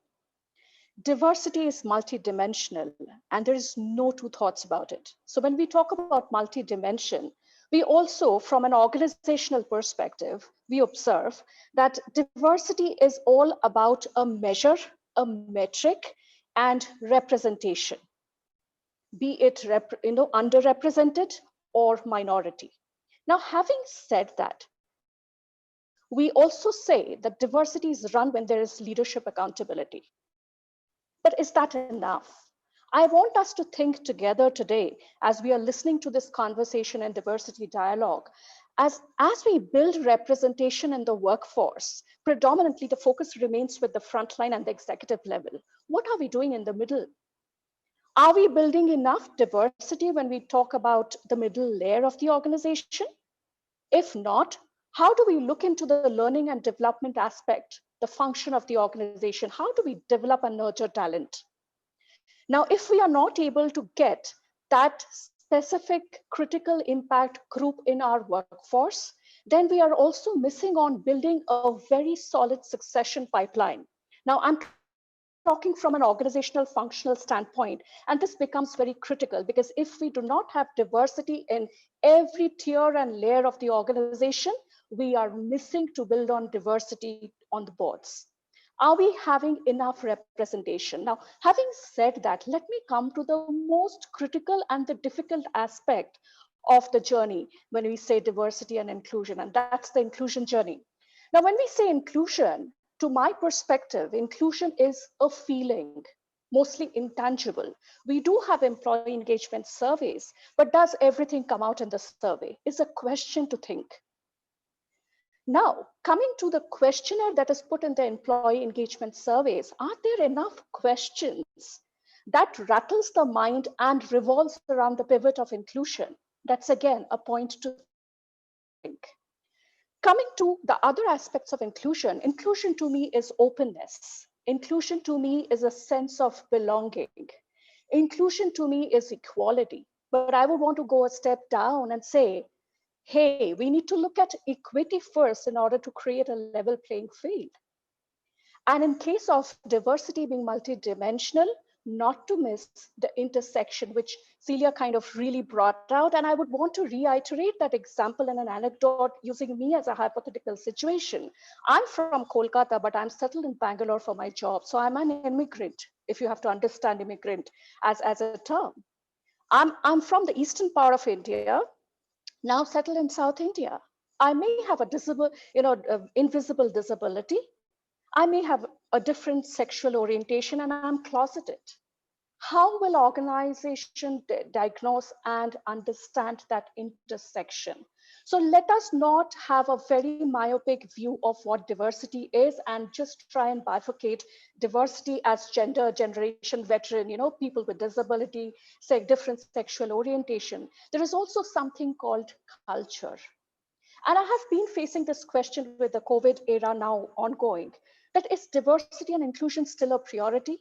Diversity is multidimensional, and there is no two thoughts about it. So when we talk about multidimension, we also, from an organizational perspective, we observe that diversity is all about a measure, a metric, and representation, be it underrepresented or minority. Now, having said that, we also say that diversity is run when there is leadership accountability. But is that enough? I want us to think together today as we are listening to this conversation and diversity dialogue As we build representation in the workforce, predominantly the focus remains with the frontline and the executive level. What are we doing in the middle? Are we building enough diversity when we talk about the middle layer of the organization? If not, how do we look into the learning and development aspect, the function of the organization? How do we develop and nurture talent? Now, if we are not able to get that specific critical impact group in our workforce, then we are also missing on building a very solid succession pipeline. Now, I'm talking from an organizational functional standpoint, and this becomes very critical because if we do not have diversity in every tier and layer of the organization, we are missing to build on diversity on the boards. Are we having enough representation? Now, having said that, let me come to the most critical and the difficult aspect of the journey when we say diversity and inclusion, and that's the inclusion journey. Now, when we say inclusion, to my perspective, inclusion is a feeling, mostly intangible. We do have employee engagement surveys, but does everything come out in the survey? Is a question to think. Now, coming to the questionnaire that is put in the employee engagement surveys, are there enough questions that rattles the mind and revolves around the pivot of inclusion? That's again a point to think. Coming to the other aspects of inclusion, inclusion to me is openness. Inclusion to me is a sense of belonging. Inclusion to me is equality. But I would want to go a step down and say, hey, we need to look at equity first in order to create a level playing field. And in case of diversity being multidimensional, not to miss the intersection, which Celia kind of really brought out. And I would want to reiterate that example in an anecdote using me as a hypothetical situation. I'm from Kolkata, but I'm settled in Bangalore for my job. So I'm an immigrant, if you have to understand immigrant as a term. I'm from the eastern part of India, now settled in South India. I may have invisible disability. I may have a different sexual orientation and I'm closeted. How will organization diagnose and understand that intersection? So let us not have a very myopic view of what diversity is and just try and bifurcate diversity as gender, generation, veteran, people with disability, say different sexual orientation. There is also something called culture. And I have been facing this question with the COVID era now ongoing, that is diversity and inclusion still a priority?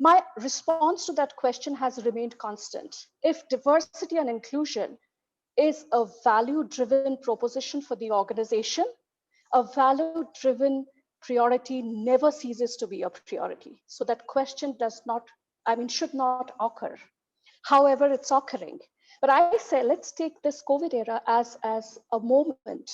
My response to that question has remained constant. If diversity and inclusion is a value-driven proposition for the organization, a value-driven priority never ceases to be a priority. So that question should not occur. However, it's occurring. But I say, let's take this COVID era as a moment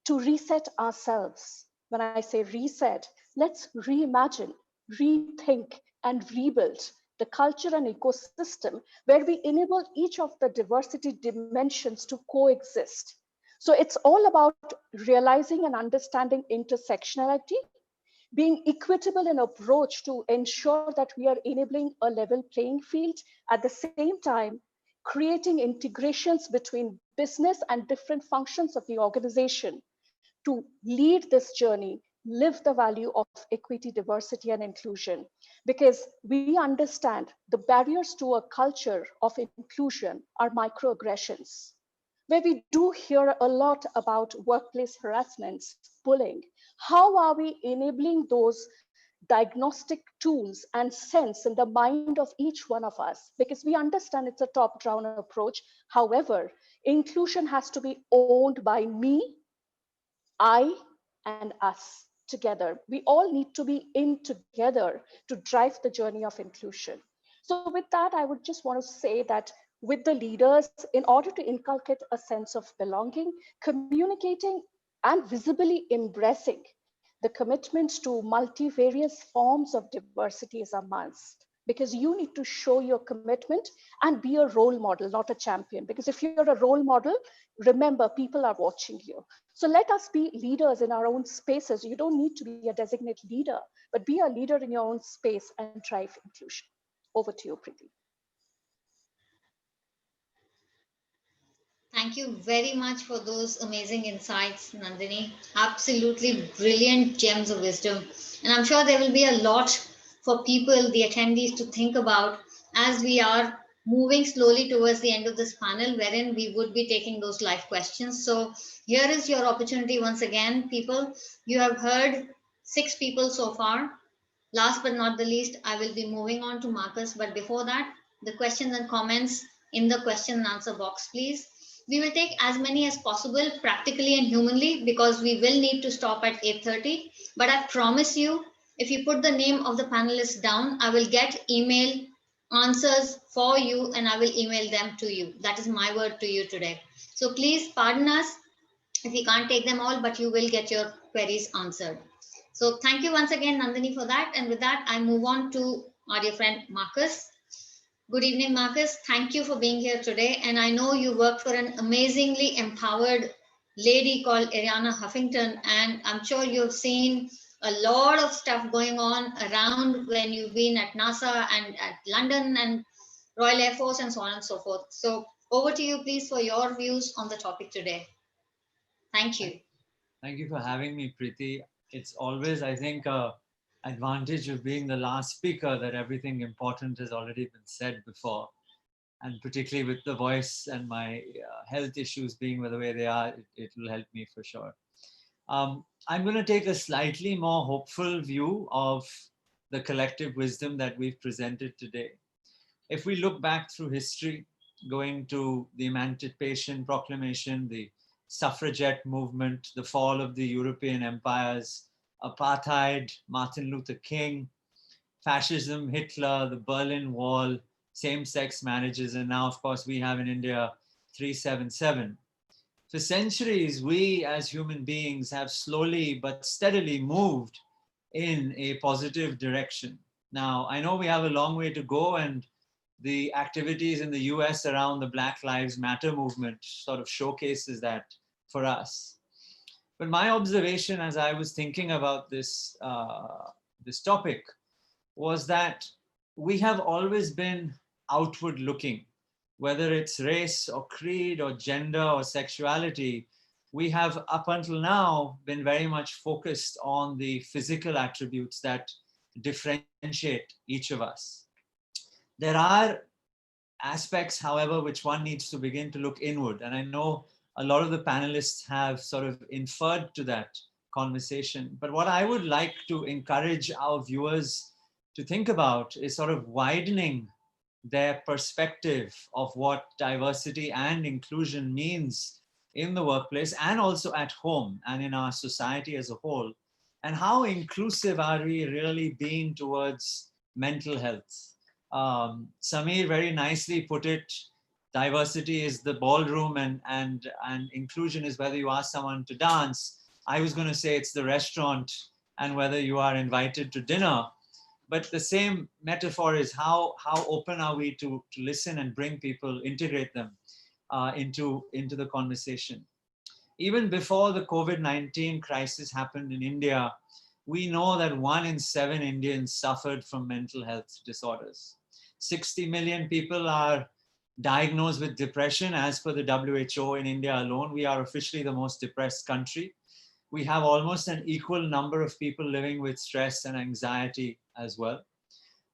to reset ourselves. When I say reset, let's reimagine, rethink, and rebuild the culture and ecosystem where we enable each of the diversity dimensions to coexist. So it's all about realizing and understanding intersectionality, being equitable in approach to ensure that we are enabling a level playing field, at the same time, creating integrations between business and different functions of the organization to lead this journey, live the value of equity, diversity, and inclusion. Because we understand the barriers to a culture of inclusion are microaggressions, where we do hear a lot about workplace harassments, bullying. How are we enabling those diagnostic tools and sense in the mind of each one of us? Because we understand it's a top-down approach. However, inclusion has to be owned by me, I, and us together. We all need to be in together to drive the journey of inclusion. So with that, I would just want to say that with the leaders, in order to inculcate a sense of belonging, communicating and visibly embracing the commitment to multivarious forms of diversity is a must. Because you need to show your commitment and be a role model, not a champion. Because if you're a role model, remember, people are watching you. So let us be leaders in our own spaces. You don't need to be a designated leader, but be a leader in your own space and drive inclusion. Over to you, Preeti. Thank you very much for those amazing insights, Nandini. Absolutely brilliant gems of wisdom. And I'm sure there will be a lot for people, the attendees, to think about as we are moving slowly towards the end of this panel, wherein we would be taking those live questions. So here is your opportunity once again, people. You have heard 6 people so far. Last but not the least, I will be moving on to Marcus. But before that, the questions and comments in the question and answer box, please. We will take as many as possible, practically and humanly, because we will need to stop at 8:30. But I promise you, if you put the name of the panelists down, I will get email answers for you and I will email them to you. That is my word to you today. So please pardon us if we can't take them all, but you will get your queries answered. So thank you once again, Nandini, for that. And with that, I move on to our dear friend Marcus. Good evening, Marcus. Thank you for being here today. And I know you work for an amazingly empowered lady called Ariana Huffington, and I'm sure you've seen a lot of stuff going on around when you've been at NASA and at London and Royal Air Force and so on and so forth. So over to you, please, for your views on the topic today. Thank you. Thank you for having me, Preeti. It's always, I think, a advantage of being the last speaker that everything important has already been said before. And particularly with the voice and my health issues being the way they are, it will help me for sure. I'm going to take a slightly more hopeful view of the collective wisdom that we've presented today. If we look back through history, going to the Emancipation Proclamation, the suffragette movement, the fall of the European empires, apartheid, Martin Luther King, fascism, Hitler, the Berlin Wall, same-sex marriages, and now, of course, we have in India 377. For centuries, we as human beings have slowly but steadily moved in a positive direction. Now, I know we have a long way to go, and the activities in the US around the Black Lives Matter movement sort of showcases that for us. But my observation as I was thinking about this, this topic was that we have always been outward looking, whether it's race or creed or gender or sexuality. We have up until now been very much focused on the physical attributes that differentiate each of us. There are aspects, however, which one needs to begin to look inward. And I know a lot of the panelists have sort of inferred to that conversation. But what I would like to encourage our viewers to think about is sort of widening their perspective of what diversity and inclusion means in the workplace and also at home and in our society as a whole. And how inclusive are we really being towards mental health? Samir very nicely put it, diversity is the ballroom and inclusion is whether you ask someone to dance. I was going to say it's the restaurant and whether you are invited to dinner. But the same metaphor is how open are we to listen and bring people, integrate them into the conversation. Even before the COVID-19 crisis happened in India, we know that 1 in 7 Indians suffered from mental health disorders. 60 million people are diagnosed with depression. As per the WHO in India alone, we are officially the most depressed country. We have almost an equal number of people living with stress and anxiety as well.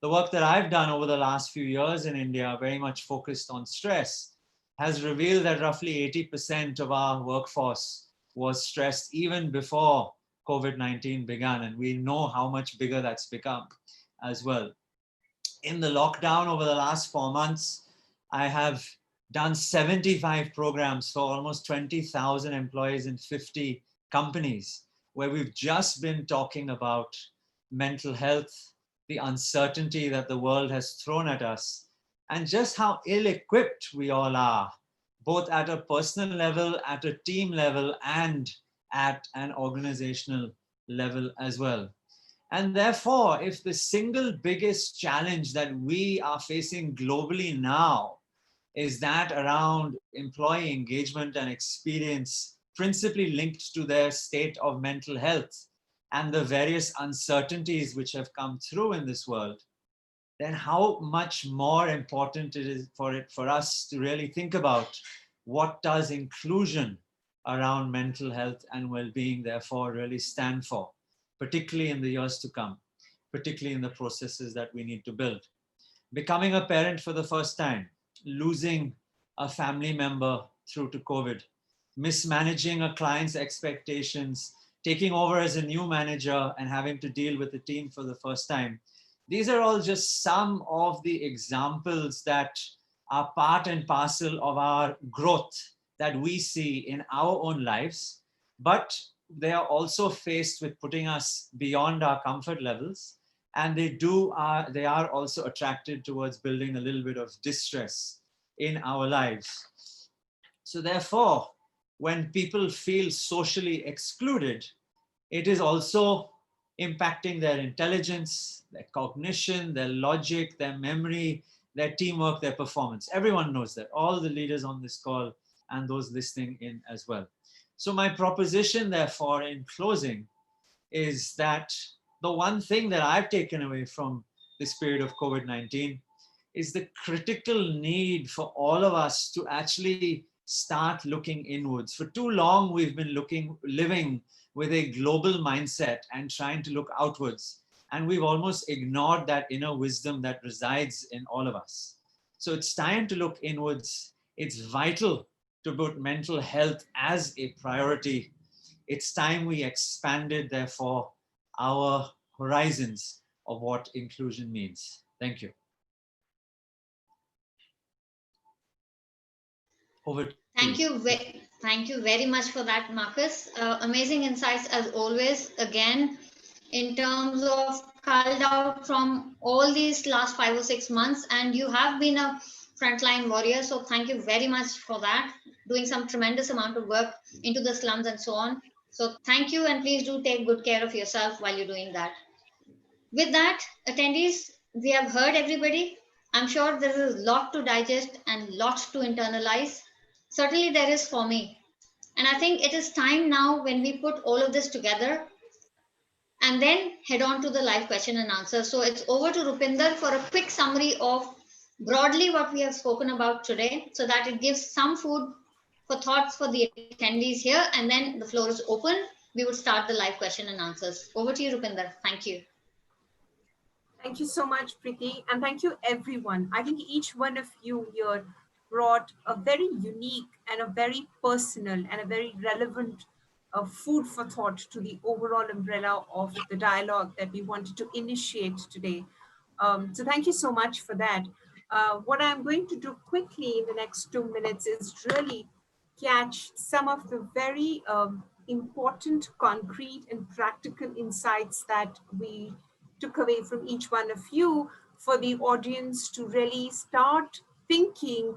The work that I've done over the last few years in India, very much focused on stress, has revealed that roughly 80% of our workforce was stressed even before COVID-19 began, and we know how much bigger that's become as well. In the lockdown over the last 4 months, I have done 75 programs for almost 20,000 employees in 50 companies, where we've just been talking about mental health, the uncertainty that the world has thrown at us, and just how ill-equipped we all are, both at a personal level, at a team level, and at an organizational level as well. And therefore, if the single biggest challenge that we are facing globally now is that around employee engagement and experience, principally linked to their state of mental health and the various uncertainties which have come through in this world, then how much more important it is for us to really think about what does inclusion around mental health and well-being therefore really stand for, particularly in the years to come, particularly in the processes that we need to build. Becoming a parent for the first time, losing a family member through to COVID, mismanaging a client's expectations, taking over as a new manager and having to deal with the team for the first time. These are all just some of the examples that are part and parcel of our growth that we see in our own lives, but they are also faced with putting us beyond our comfort levels, and they are also attracted towards building a little bit of distress in our lives. So therefore, when people feel socially excluded, it is also impacting their intelligence, their cognition, their logic, their memory, their teamwork, their performance. Everyone knows that, all the leaders on this call and those listening in as well. So my proposition, therefore, in closing, is that the one thing that I've taken away from this period of COVID-19 is the critical need for all of us to actually start looking inwards. For too long, we've been living with a global mindset and trying to look outwards. And we've almost ignored that inner wisdom that resides in all of us. So it's time to look inwards. It's vital to put mental health as a priority. It's time we expanded, therefore, our horizons of what inclusion means. Thank you. Over to Thank you. Thank you very much for that, Marcus. Amazing insights as always. Again, in terms of culled out from all these last 5 or 6 months, and you have been a frontline warrior. So thank you very much for that. Doing some tremendous amount of work into the slums and so on. So thank you, and please do take good care of yourself while you're doing that. With that, attendees, we have heard everybody. I'm sure there is a lot to digest and lots to internalize. Certainly there is for me. And I think it is time now when we put all of this together and then head on to the live question and answer. So it's over to Rupinder for a quick summary of broadly what we have spoken about today, so that it gives some food for thoughts for the attendees here, and then the floor is open. We would start the live question and answers. Over to you, Rupinder. Thank you. Thank you so much, Preeti, and thank you, everyone. I think each one of you here brought a very unique and a very personal and a very relevant food for thought to the overall umbrella of the dialogue that we wanted to initiate today. So thank you so much for that. What I'm going to do quickly in the next 2 minutes is really catch some of the very important, concrete, and practical insights that we took away from each one of you for the audience to really start thinking,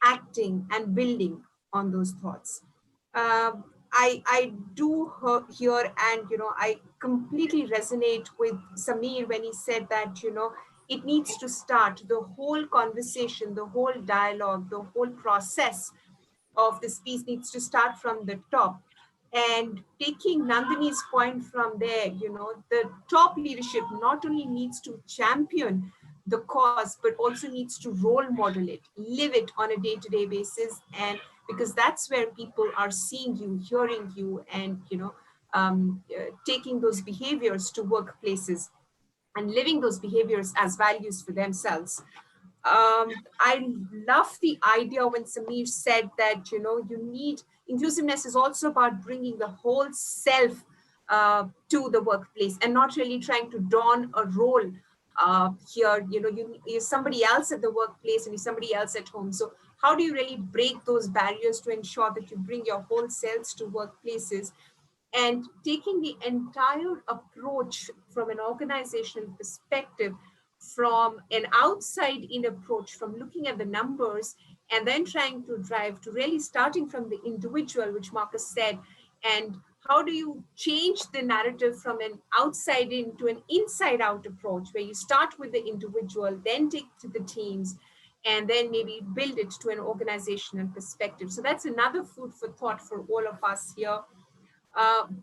acting, and building on those thoughts. I do hear, and I completely resonate with Samir when he said that it needs to start, the whole conversation, the whole dialogue, the whole process of this piece needs to start from the top. And taking Nandini's point from there, the top leadership not only needs to champion the cause, but also needs to role model it, live it on a day-to-day basis. And because that's where people are seeing you, hearing you, and taking those behaviors to workplaces and living those behaviors as values for themselves. I love the idea when Samir said that, you need, inclusiveness is also about bringing the whole self to the workplace and not really trying to don a role here. You're somebody else at the workplace and you're somebody else at home. So how do you really break those barriers to ensure that you bring your whole selves to workplaces? And taking the entire approach from an organizational perspective, from an outside-in approach, from looking at the numbers and then trying to drive to really starting from the individual, which Marcus said, and how do you change the narrative from an outside-in to an inside-out approach, where you start with the individual, then take to the teams, and then maybe build it to an organizational perspective. So that's another food for thought for all of us here.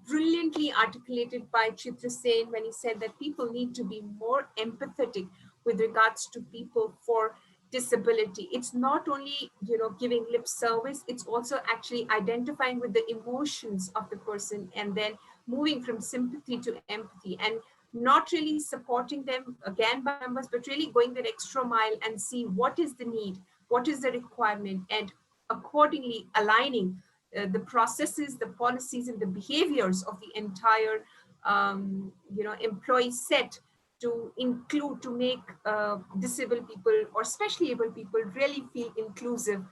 Brilliantly articulated by Chitrasen when he said that people need to be more empathetic with regards to people for disability. It's not only, giving lip service, it's also actually identifying with the emotions of the person and then moving from sympathy to empathy, and not really supporting them again by numbers, but really going that extra mile and see what is the need, what is the requirement, and accordingly aligning the processes, the policies, and the behaviors of the entire employee set to include, to make disabled people or specially able people really feel inclusive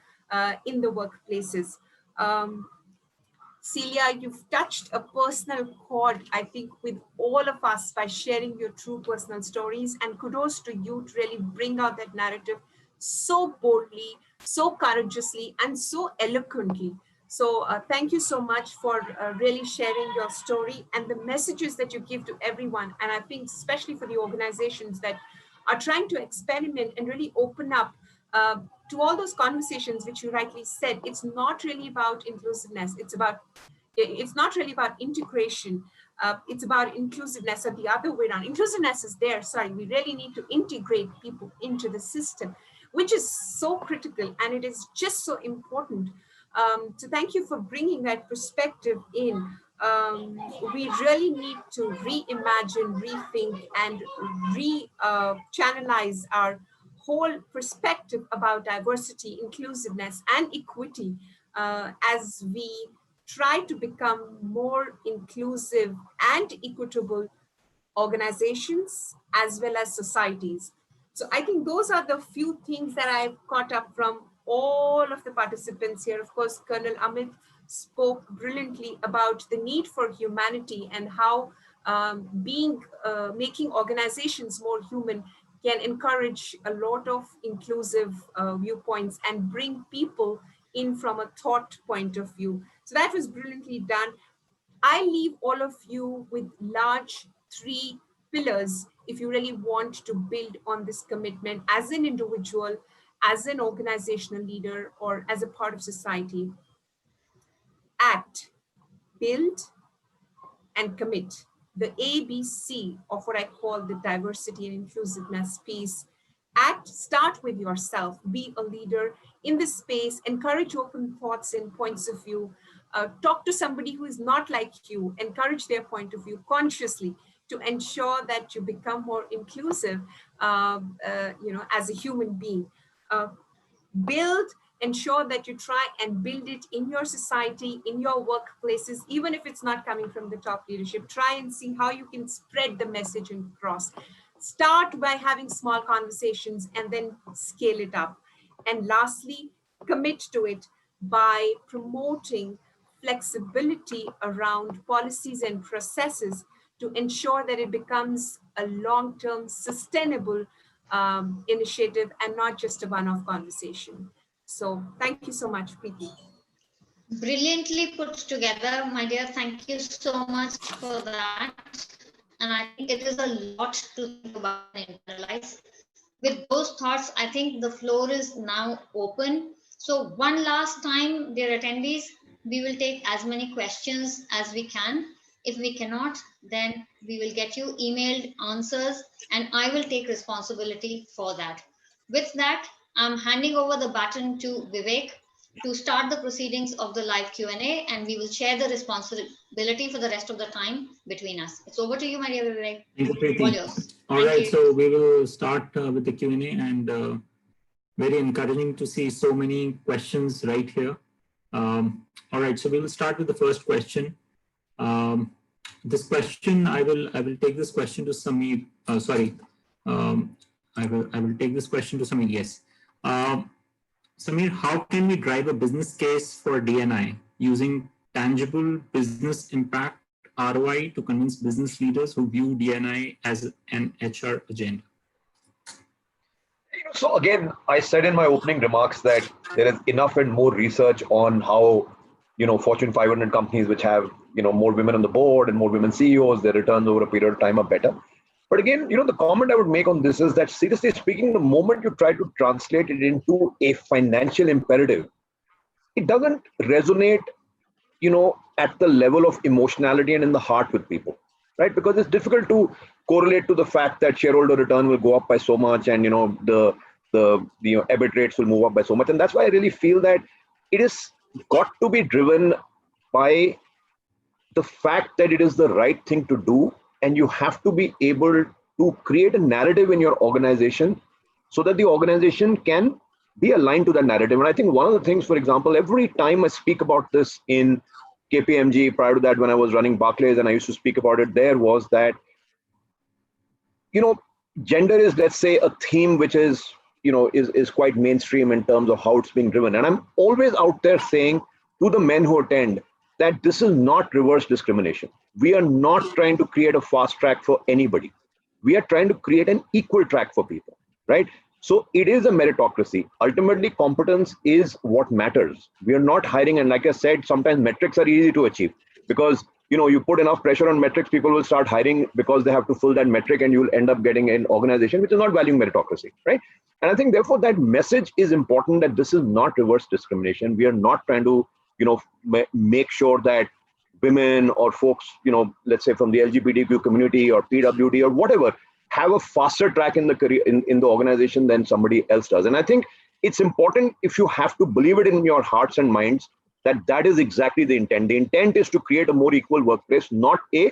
in the workplaces. Celia, you've touched a personal chord, I think, with all of us by sharing your true personal stories, and kudos to you to really bring out that narrative so boldly, so courageously, and so eloquently. So thank you so much for really sharing your story and the messages that you give to everyone. And I think especially for the organizations that are trying to experiment and really open up to all those conversations, which you rightly said, it's not really about inclusiveness. It's not really about integration. It's about inclusiveness, or the other way around. Inclusiveness is there. Sorry, we really need to integrate people into the system, which is so critical, and it is just so important. So thank you for bringing that perspective in. We really need to reimagine, rethink, and channelize our whole perspective about diversity, inclusiveness, and equity as we try to become more inclusive and equitable organizations as well as societies. So I think those are the few things that I've caught up from all of the participants here. Of course, Colonel Amit spoke brilliantly about the need for humanity and how making organizations more human can encourage a lot of inclusive viewpoints and bring people in from a thought point of view. So that was brilliantly done. I leave all of you with large 3 pillars if you really want to build on this commitment as an individual, as an organizational leader, or as a part of society. Act, build, and commit. The ABC of what I call the diversity and inclusiveness piece. Act, start with yourself, be a leader in this space, encourage open thoughts and points of view, talk to somebody who is not like you, encourage their point of view consciously to ensure that you become more inclusive, as a human being. Build, ensure that you try and build it in your society, in your workplaces, even if it's not coming from the top leadership. Try and see how you can spread the message across. Start by having small conversations and then scale it up. And lastly, commit to it by promoting flexibility around policies and processes to ensure that it becomes a long-term sustainable initiative and not just a one-off conversation. So thank you so much, Preeti. Brilliantly put together, my dear. Thank you so much for that. And I think it is a lot to think about and internalize. With those thoughts, I think the floor is now open. So one last time, dear attendees, we will take as many questions as we can. If we cannot, then we will get you emailed answers and I will take responsibility for that. With that, I'm handing over the baton to Vivek to start the proceedings of the live Q&A, and we will share the responsibility for the rest of the time between us. It's over to you, my dear Vivek. Thank you, Preeti. All yours. All right, so we will start with the Q&A, and very encouraging to see so many questions right here. All right, so we will start with the first question. This question, I will take this question to Sameer. I will take this question to Sameer. Yes. Sameer, how can we drive a business case for D&I using tangible business impact ROI to convince business leaders who view D&I as an HR agenda? So again, I said in my opening remarks that there is enough and more research on how, Fortune 500 companies which have, more women on the board and more women CEOs, their returns over a period of time are better. But again, the comment I would make on this is that, seriously speaking, the moment you try to translate it into a financial imperative, it doesn't resonate, at the level of emotionality and in the heart with people, right? Because it's difficult to correlate to the fact that shareholder return will go up by so much and, the the EBIT rates will move up by so much. And that's why I really feel that it is got to be driven by the fact that it is the right thing to do, and you have to be able to create a narrative in your organization so that the organization can be aligned to that narrative. And I think one of the things, for example, every time I speak about this in KPMG, prior to that when I was running Barclays and I used to speak about it there, was that, gender is, let's say, a theme which is, is quite mainstream in terms of how it's being driven. And I'm always out there saying to the men who attend that this is not reverse discrimination. We are not trying to create a fast track for anybody. We are trying to create an equal track for people, right? So it is a meritocracy. Ultimately, competence is what matters. We are not hiring. And like I said, sometimes metrics are easy to achieve because, you put enough pressure on metrics, people will start hiring because they have to fill that metric, and you'll end up getting an organization which is not valuing meritocracy, right? And I think, therefore, that message is important, that this is not reverse discrimination. We are not trying to, make sure that women or folks, let's say from the LGBTQ community or PWD or whatever, have a faster track in the career in the organization than somebody else does. And I think it's important, if you have to believe it in your hearts and minds, that is exactly the intent. The intent is to create a more equal workplace, not a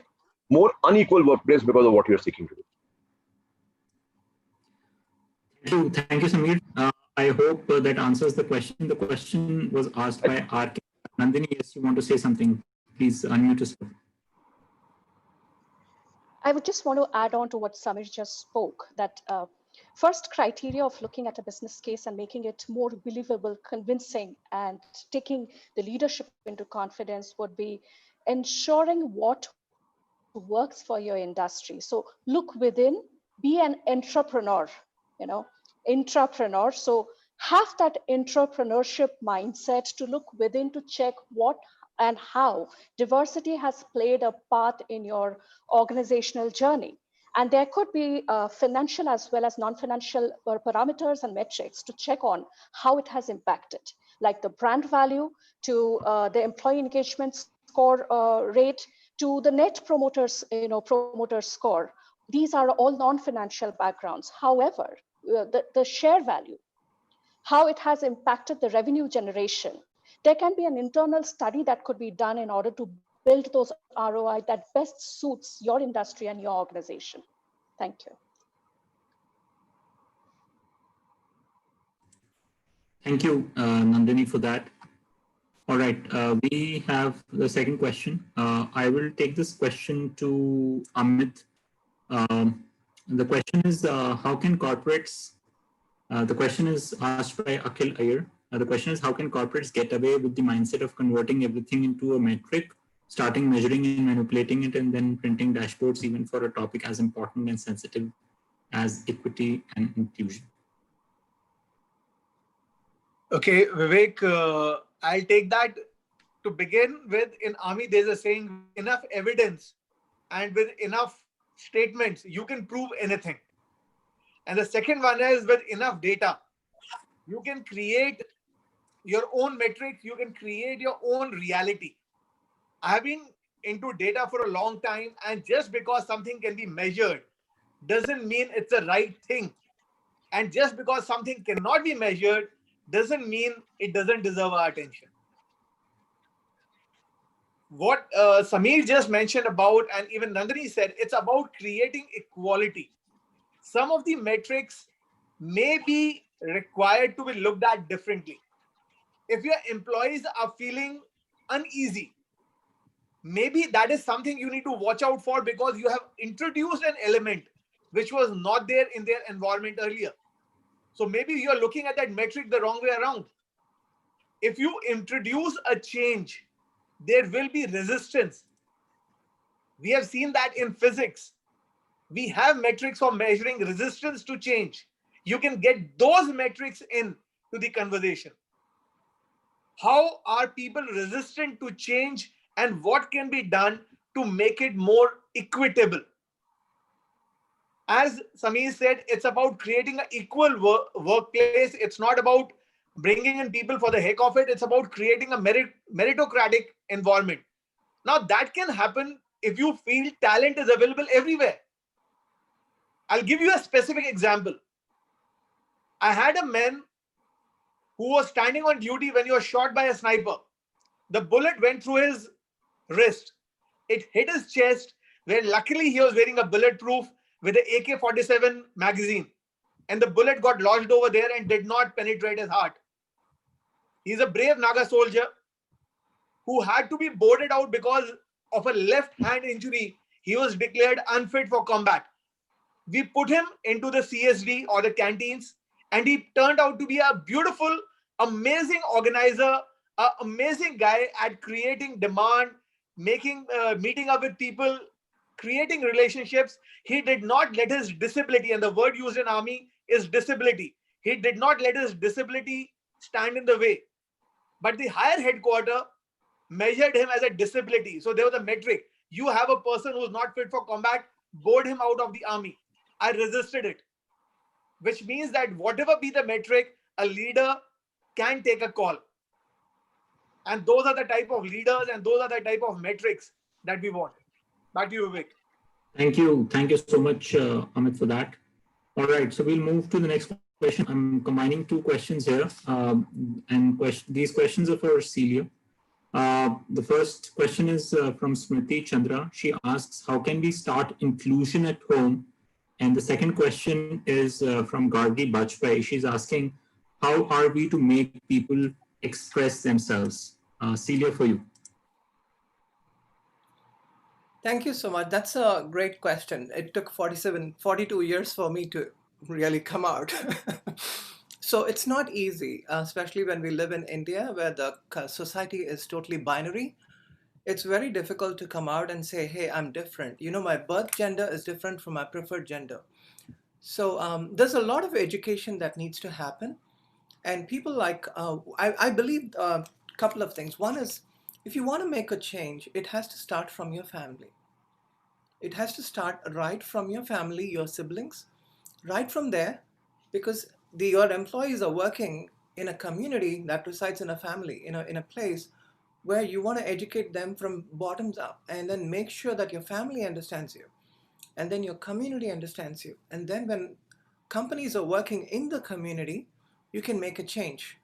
more unequal workplace because of what you're seeking to do. Thank you, Samir. I hope that answers the question. The question was asked by RK. Nandini, yes, you want to say something? Please unmute yourself. I would just want to add on to what Samir just spoke, that first criteria of looking at a business case and making it more believable, convincing, and taking the leadership into confidence would be ensuring what works for your industry. So look within, be an entrepreneur, intrapreneur. So have that entrepreneurship mindset to look within to check what and how diversity has played a part in your organizational journey. And there could be financial as well as non-financial parameters and metrics to check on how it has impacted, like the brand value to the employee engagement score rate to the net promoter score. These are all non-financial backgrounds. However, the share value, how it has impacted the revenue generation. There can be an internal study that could be done in order to build those ROI that best suits your industry and your organization. Thank you. Thank you, Nandini, for that. All right, we have the second question. I will take this question to Amit. The question is, how can corporates, the question is asked by Akhil Iyer. The question is, how can corporates get away with the mindset of converting everything into a metric, starting measuring and manipulating it, and then printing dashboards even for a topic as important and sensitive as equity and inclusion? Okay, Vivek, I'll take that. To begin with, in Army, there's a saying, enough evidence and with enough statements, you can prove anything. And the second one is with enough data, you can create your own metrics, you can create your own reality. I've been into data for a long time, and just because something can be measured doesn't mean it's the right thing. And just because something cannot be measured doesn't mean it doesn't deserve our attention. What Samir just mentioned about, and even Nandini said, it's about creating equality. Some of the metrics may be required to be looked at differently. If your employees are feeling uneasy, maybe that is something you need to watch out for, because you have introduced an element which was not there in their environment earlier. So maybe you're looking at that metric the wrong way around. If you introduce a change, there will be resistance. We have seen that in physics. We have metrics for measuring resistance to change. You can get those metrics in to the conversation. How are people resistant to change, and what can be done to make it more equitable? As Samir said, it's about creating an equal workplace. It's not about bringing in people for the heck of it. It's about creating a meritocratic environment. Now, that can happen if you feel talent is available everywhere. I'll give you a specific example. I had a man who was standing on duty when he was shot by a sniper. The bullet went through his wrist. It hit his chest, where luckily he was wearing a bulletproof with an AK-47 magazine. And the bullet got lodged over there and did not penetrate his heart. He's a brave Naga soldier who had to be boarded out because of a left hand injury. He was declared unfit for combat. We put him into the CSD or the canteens, and he turned out to be a beautiful, amazing organizer, an amazing guy at creating demand, meeting up with people, creating relationships. He did not let his disability, and the word used in army is disability. He did not let his disability stand in the way. But the higher headquarter measured him as a disability. So there was a metric. You have a person who's not fit for combat, board him out of the army. I resisted it, which means that whatever be the metric, a leader can take a call. And those are the type of leaders and those are the type of metrics that we want. Back to you, Vivek. Thank you. Thank you so much, Amit, for that. All right, so we'll move to the next question. I'm combining two questions here, these questions are for Celia. The first question is from Smriti Chandra. She asks, how can we start inclusion at home? And the second question is from Gargi Bajpai. She's asking, how are we to make people express themselves? Celia, for you. Thank you so much. That's a great question. It took 42 years for me to really come out. So it's not easy, especially when we live in India, where the society is totally binary. It's very difficult to come out and say, hey, I'm different. You know, my birth gender is different from my preferred gender. So there's a lot of education that needs to happen. And people like, I believe a couple of things. One is, if you want to make a change, it has to start from your family. It has to start right from your family, your siblings, right from there, because your employees are working in a community that resides in a family, in a place where you want to educate them from bottoms up, and then make sure that your family understands you, and then your community understands you. And then when companies are working in the community, you can make a change.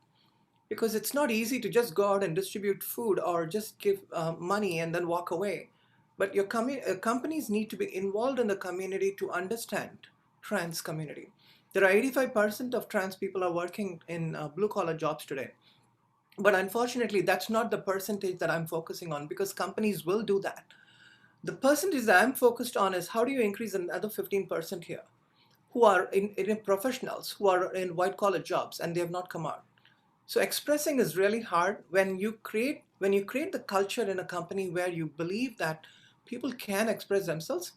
Because it's not easy to just go out and distribute food or just give money and then walk away. But your companies need to be involved in the community to understand trans community. There are 85% of trans people are working in blue-collar jobs today. But unfortunately, that's not the percentage that I'm focusing on, because companies will do that. The percentage that I'm focused on is, how do you increase another 15% here who are in professionals, who are in white-collar jobs, and they have not come out. So expressing is really hard. When you create the culture in a company where you believe that people can express themselves,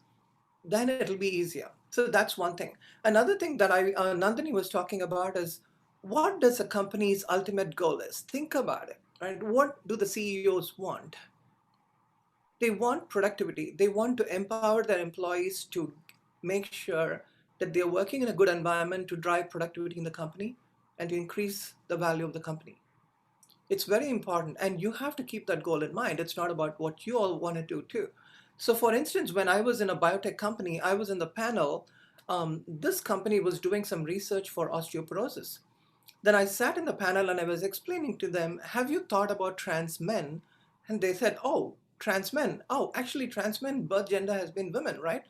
then it'll be easier. So that's one thing. Another thing that Nandini was talking about is, what does a company's ultimate goal is? Think about it, right? What do the CEOs want? They want productivity. They want to empower their employees to make sure that they're working in a good environment to drive productivity in the company and to increase the value of the company. It's very important, and you have to keep that goal in mind. It's not about what you all want to do too. So for instance, when I was in a biotech company, I was in the panel. This company was doing some research for osteoporosis. Then I sat in the panel and I was explaining to them, have you thought about trans men? And they said, oh, trans men. Oh, actually trans men, birth gender has been women, right?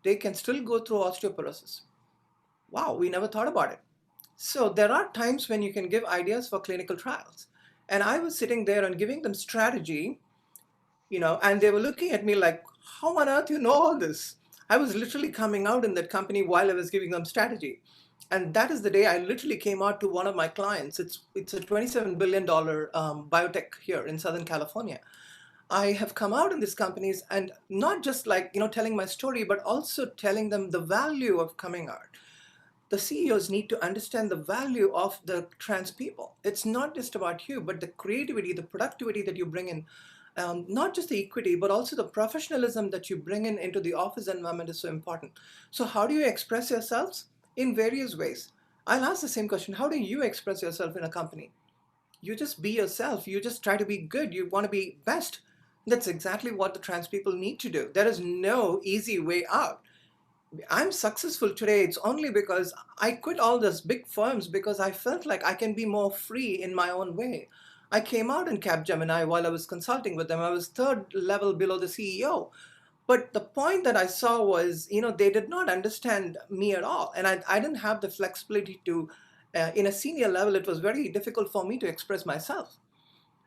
They can still go through osteoporosis. Wow, we never thought about it. So there are times when you can give ideas for clinical trials. And I was sitting there and giving them strategy, and they were looking at me like, how on earth you know all this? I was literally coming out in that company while I was giving them strategy. And that is the day I literally came out to one of my clients. It's a $27 billion biotech here in Southern California. I have come out in these companies and not just like, telling my story, but also telling them the value of coming out. The CEOs need to understand the value of the trans people. It's not just about you, but the creativity, the productivity that you bring in, not just the equity, but also the professionalism that you bring into the office environment is so important. So how do you express yourselves? In various ways. I'll ask the same question. How do you express yourself in a company? You just be yourself. You just try to be good. You want to be best. That's exactly what the trans people need to do. There is no easy way out. I'm successful today, it's only because I quit all those big firms because I felt like I can be more free in my own way. I came out in Capgemini while I was consulting with them. I was third level below the CEO. But the point that I saw was, they did not understand me at all. And I didn't have the flexibility to, in a senior level, it was very difficult for me to express myself.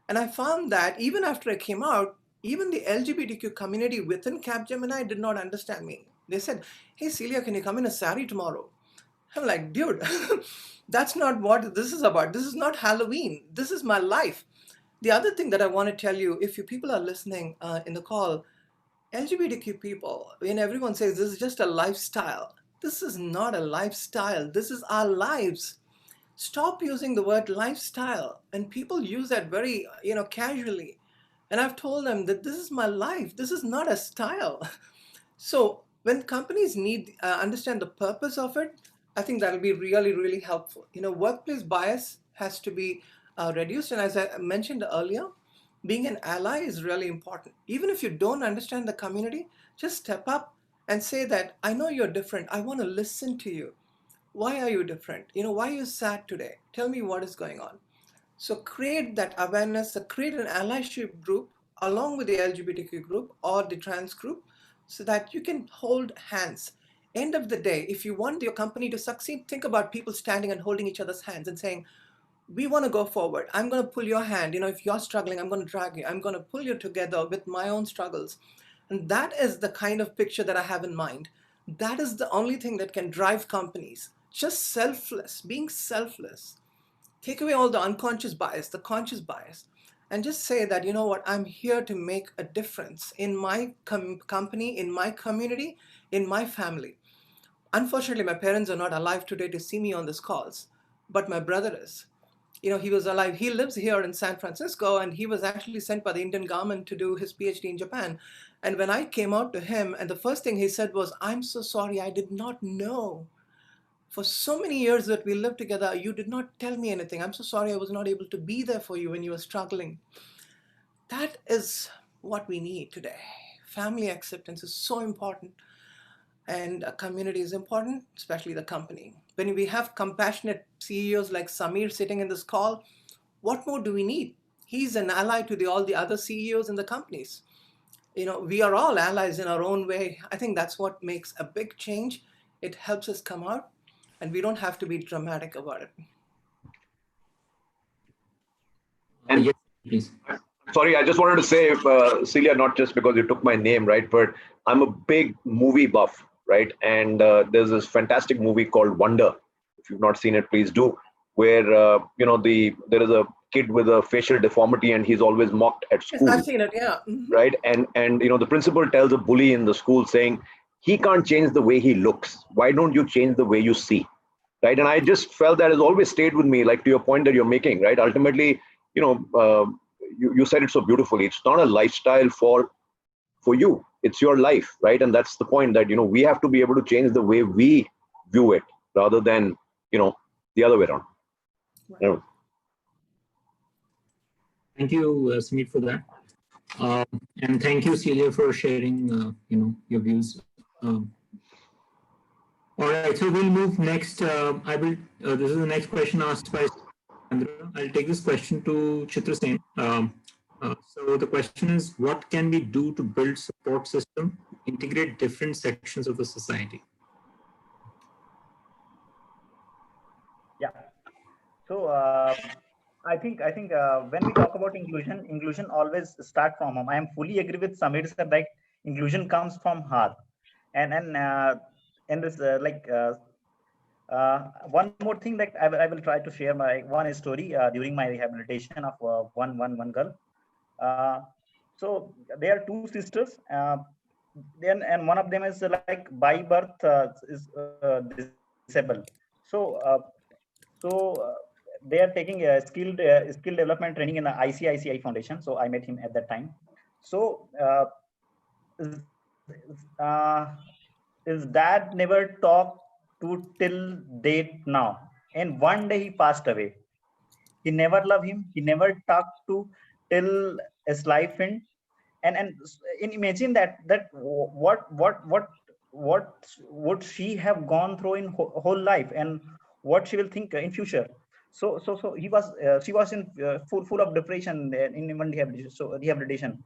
And I found that even after I came out, even the LGBTQ community within Capgemini did not understand me. They said, hey, Celia, can you come in a sari tomorrow? I'm like, dude, that's not what this is about. This is not Halloween. This is my life. The other thing that I want to tell you, if you people are listening in the call, LGBTQ people, when everyone says this is just a lifestyle, this is not a lifestyle. This is our lives. Stop using the word lifestyle. And people use that very, casually. And I've told them that this is my life. This is not a style. So when companies need understand the purpose of it, I think that'll be really, really helpful. Workplace bias has to be reduced. And as I mentioned earlier, being an ally is really important. Even if you don't understand the community, just step up and say that, I know you're different. I want to listen to you. Why are you different? Why are you sad today? Tell me what is going on. So create that awareness, create an allyship group along with the LGBTQ group or the trans group so that you can hold hands. End of the day, if you want your company to succeed, think about people standing and holding each other's hands and saying, we want to go forward. I'm going to pull your hand. If you're struggling, I'm going to drag you. I'm going to pull you together with my own struggles. And that is the kind of picture that I have in mind. That is the only thing that can drive companies. Just selfless, being selfless. Take away all the unconscious bias, the conscious bias, and just say that, I'm here to make a difference in my company, in my community, in my family. Unfortunately, my parents are not alive today to see me on these calls, but my brother is. He was alive. He lives here in San Francisco, and he was actually sent by the Indian government to do his PhD in Japan. And when I came out to him, and the first thing he said was, I'm so sorry, I did not know. For so many years that we lived together, you did not tell me anything. I'm so sorry I was not able to be there for you when you were struggling. That is what we need today. Family acceptance is so important. And a community is important, especially the company. When we have compassionate CEOs like Samir sitting in this call, what more do we need? He's an ally to all the other CEOs in the companies. We are all allies in our own way. I think that's what makes a big change. It helps us come out, and we don't have to be dramatic about it. And yes, please. Sorry, I just wanted to say, Celia, not just because you took my name, right? But I'm a big movie buff, right? And there's this fantastic movie called Wonder. If you've not seen it, please do. Where there is a kid with a facial deformity, and he's always mocked at school. Yes, I've seen it, yeah. Mm-hmm. Right, and the principal tells a bully in the school saying, he can't change the way he looks. Why don't you change the way you see? Right, and I just felt that has always stayed with me. Like to your point that you're making, right? Ultimately, you said it so beautifully. It's not a lifestyle for you. It's your life, right? And that's the point that we have to be able to change the way we view it rather than the other way around. Right. Thank you, Smith, for that. And thank you, Celia, for sharing, your views. All right, so we'll move next. This is the next question asked by Sandhya. I'll take this question to Chitrasen. So the question is, what can we do to build support system, integrate different sections of the society? Yeah. So I think when we talk about inclusion always start from home. I am fully agree with Samir sir that inclusion comes from heart, and this one more thing that I will try to share my one story during my rehabilitation of one girl. So there are two sisters. Then and one of them is like by birth is disabled. So they are taking a skill development training in the ICICI Foundation. So I met him at that time. So his dad never talked to till date now, and one day he passed away. He never loved him. He never talked to till his life end. And imagine that what what would she have gone through in whole life, and what she will think in future. So he was she was in full of depression in even rehabilitation.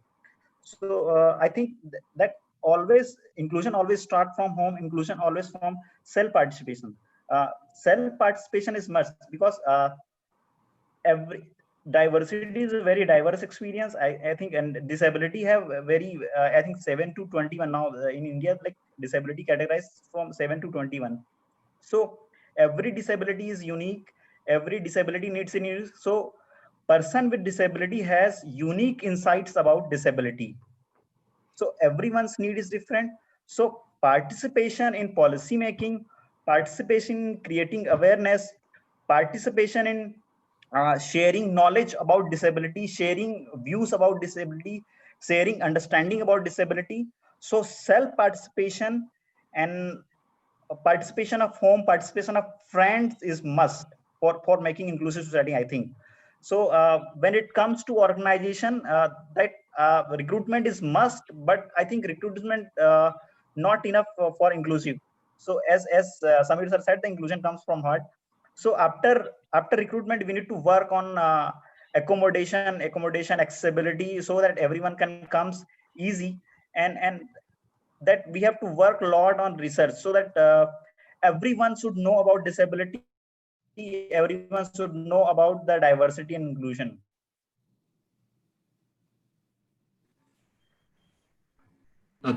So I think that always inclusion always start from home, inclusion always from self participation. Self participation is must, because every diversity is a very diverse experience. I think, and disability have a very I think 7 to 21 now in India, like disability categorized from 7 to 21. So every disability is unique, every disability needs a need. So person with disability has unique insights about disability. So everyone's need is different. So participation in policy making, participation in creating awareness, participation in sharing knowledge about disability, sharing views about disability, sharing understanding about disability. So self participation and participation of home, participation of friends is must for making inclusive society, I think. So when it comes to organization, that recruitment is must, but I think recruitment not enough for inclusive. So as Samir sir said, the inclusion comes from heart. So after recruitment, we need to work on accommodation accessibility, so that everyone can comes easy, and that we have to work a lot on research, so that everyone should know about disability, everyone should know about the diversity and inclusion.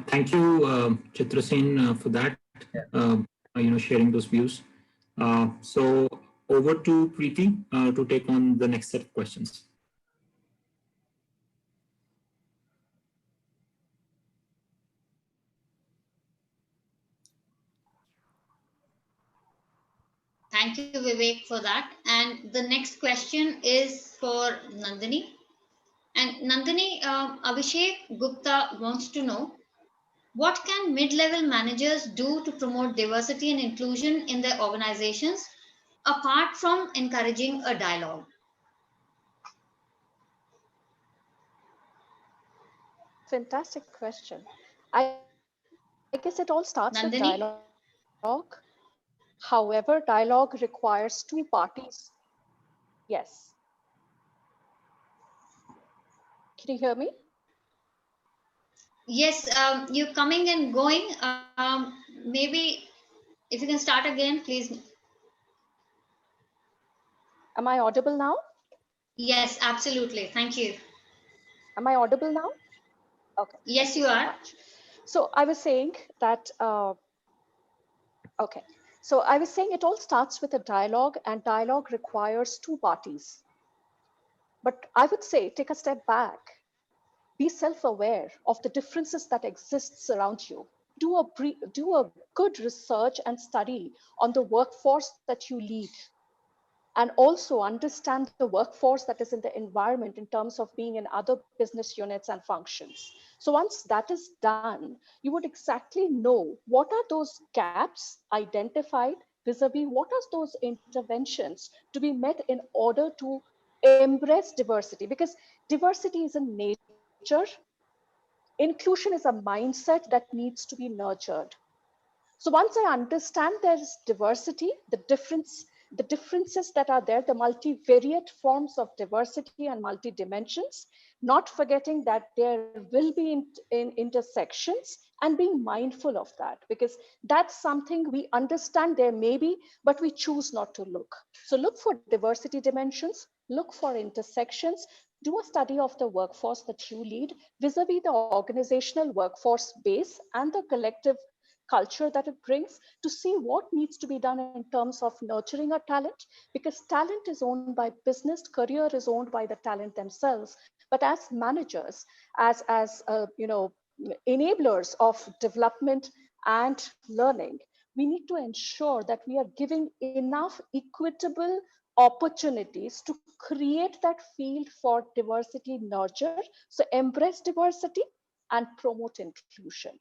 Thank you, Chitrasen, for that, sharing those views. So over to Preeti to take on the next set of questions. Thank you, Vivek, for that. And the next question is for Nandini. And Nandini, Abhishek Gupta wants to know, what can mid-level managers do to promote diversity and inclusion in their organizations, apart from encouraging a dialogue? Fantastic question. I guess it all starts with dialogue. Nandini? However, dialogue requires two parties. Yes. Can you hear me? Yes, you're coming and going. Maybe if you can start again, please. Am I audible now? Yes, absolutely. Thank you. Am I audible now? Okay. Yes, Thank you you so are. much. So I was saying that, okay. So I was saying it all starts with a dialogue, and dialogue requires two parties. But I would say take a step back, be self-aware of the differences that exists around you. Do a good research and study on the workforce that you lead, and also understand the workforce that is in the environment in terms of being in other business units and functions. So once that is done, you would exactly know what are those gaps identified vis-a-vis what are those interventions to be met in order to embrace diversity, because diversity is in nature. Inclusion is a mindset that needs to be nurtured. So once I understand there's diversity, the differences that are there, the multivariate forms of diversity and multi-dimensions, not forgetting that there will be in intersections, and being mindful of that, because that's something we understand there may be, but we choose not to look. So look for diversity dimensions, look for intersections, do a study of the workforce that you lead vis-a-vis the organizational workforce base and the collective culture that it brings, to see what needs to be done in terms of nurturing a talent, because talent is owned by business, career is owned by the talent themselves. But as managers, as enablers of development and learning, we need to ensure that we are giving enough equitable opportunities to create that field for diversity nurture. So embrace diversity and promote inclusion.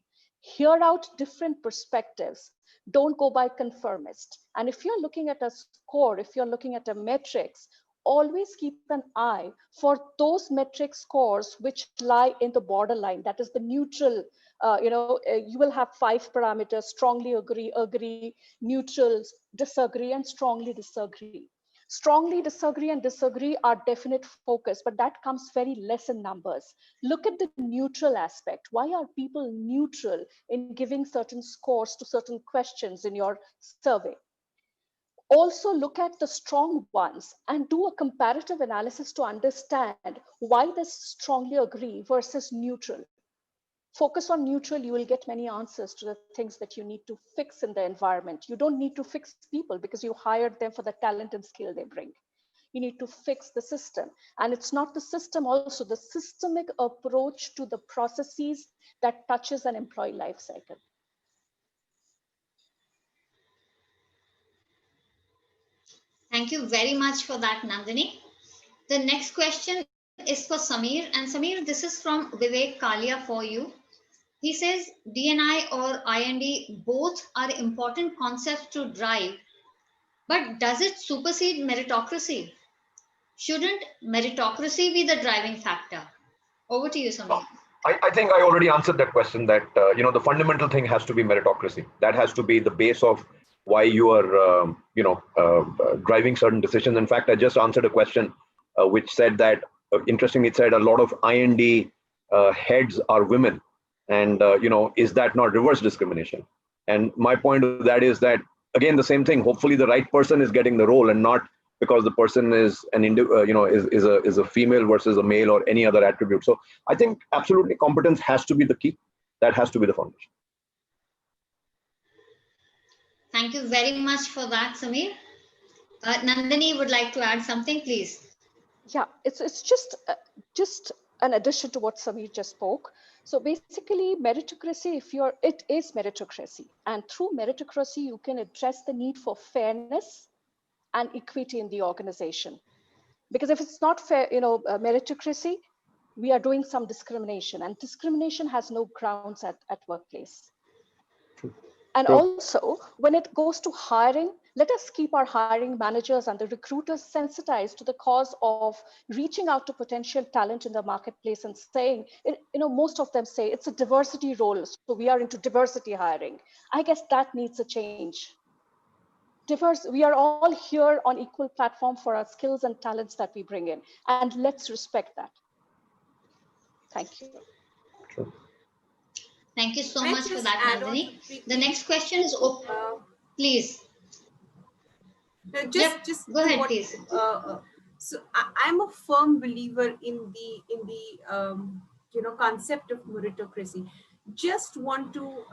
Hear out different perspectives. Don't go by conformist. And if you're looking at a score, if you're looking at a metrics, always keep an eye for those metric scores which lie in the borderline, that is the neutral You will have 5 parameters: strongly agree, agree, neutral, disagree, and strongly disagree. Strongly disagree and disagree are definite focus, but that comes very less in numbers. Look at the neutral aspect. Why are people neutral in giving certain scores to certain questions in your survey? Also look at the strong ones and do a comparative analysis to understand why they strongly agree versus neutral. Focus on neutral, you will get many answers to the things that you need to fix in the environment. You don't need to fix people because you hired them for the talent and skill they bring. You need to fix the system. And it's not the system, also the systemic approach to the processes that touches an employee life cycle. Thank you very much for that, Nandini. The next question is for Samir. And Samir, this is from Vivek Kalia for you. He says D&I or IND both are important concepts to drive, but does it supersede meritocracy? Shouldn't meritocracy be the driving factor? Over to you, Samir. I think I already answered that question, that the fundamental thing has to be meritocracy. That has to be the base of why you are driving certain decisions. In fact, I just answered a question which said that, interestingly, it said a lot of IND heads are women, and is that not reverse discrimination? And my point of that is that, again, the same thing. Hopefully the right person is getting the role, and not because the person is is a female versus a male or any other attribute. So I think absolutely competence has to be the key. That has to be the foundation. Thank you very much for that, Samir. Nandini would like to add something, please. Yeah, it's just an addition to what Samir just spoke. So basically, meritocracy, it is meritocracy, and through meritocracy, you can address the need for fairness and equity in the organization. Because if it's not fair, meritocracy, we are doing some discrimination, and discrimination has no grounds at workplace. And also, when it goes to hiring, let us keep our hiring managers and the recruiters sensitized to the cause of reaching out to potential talent in the marketplace and saying, most of them say it's a diversity role, so we are into diversity hiring. I guess that needs a change. We are all here on equal platform for our skills and talents that we bring in, and let's respect that. Thank you. Sure. Thank you so much for that, Nandini. The next question is open. Please. Just go ahead, please. So I'm a firm believer in the concept of meritocracy. Just want to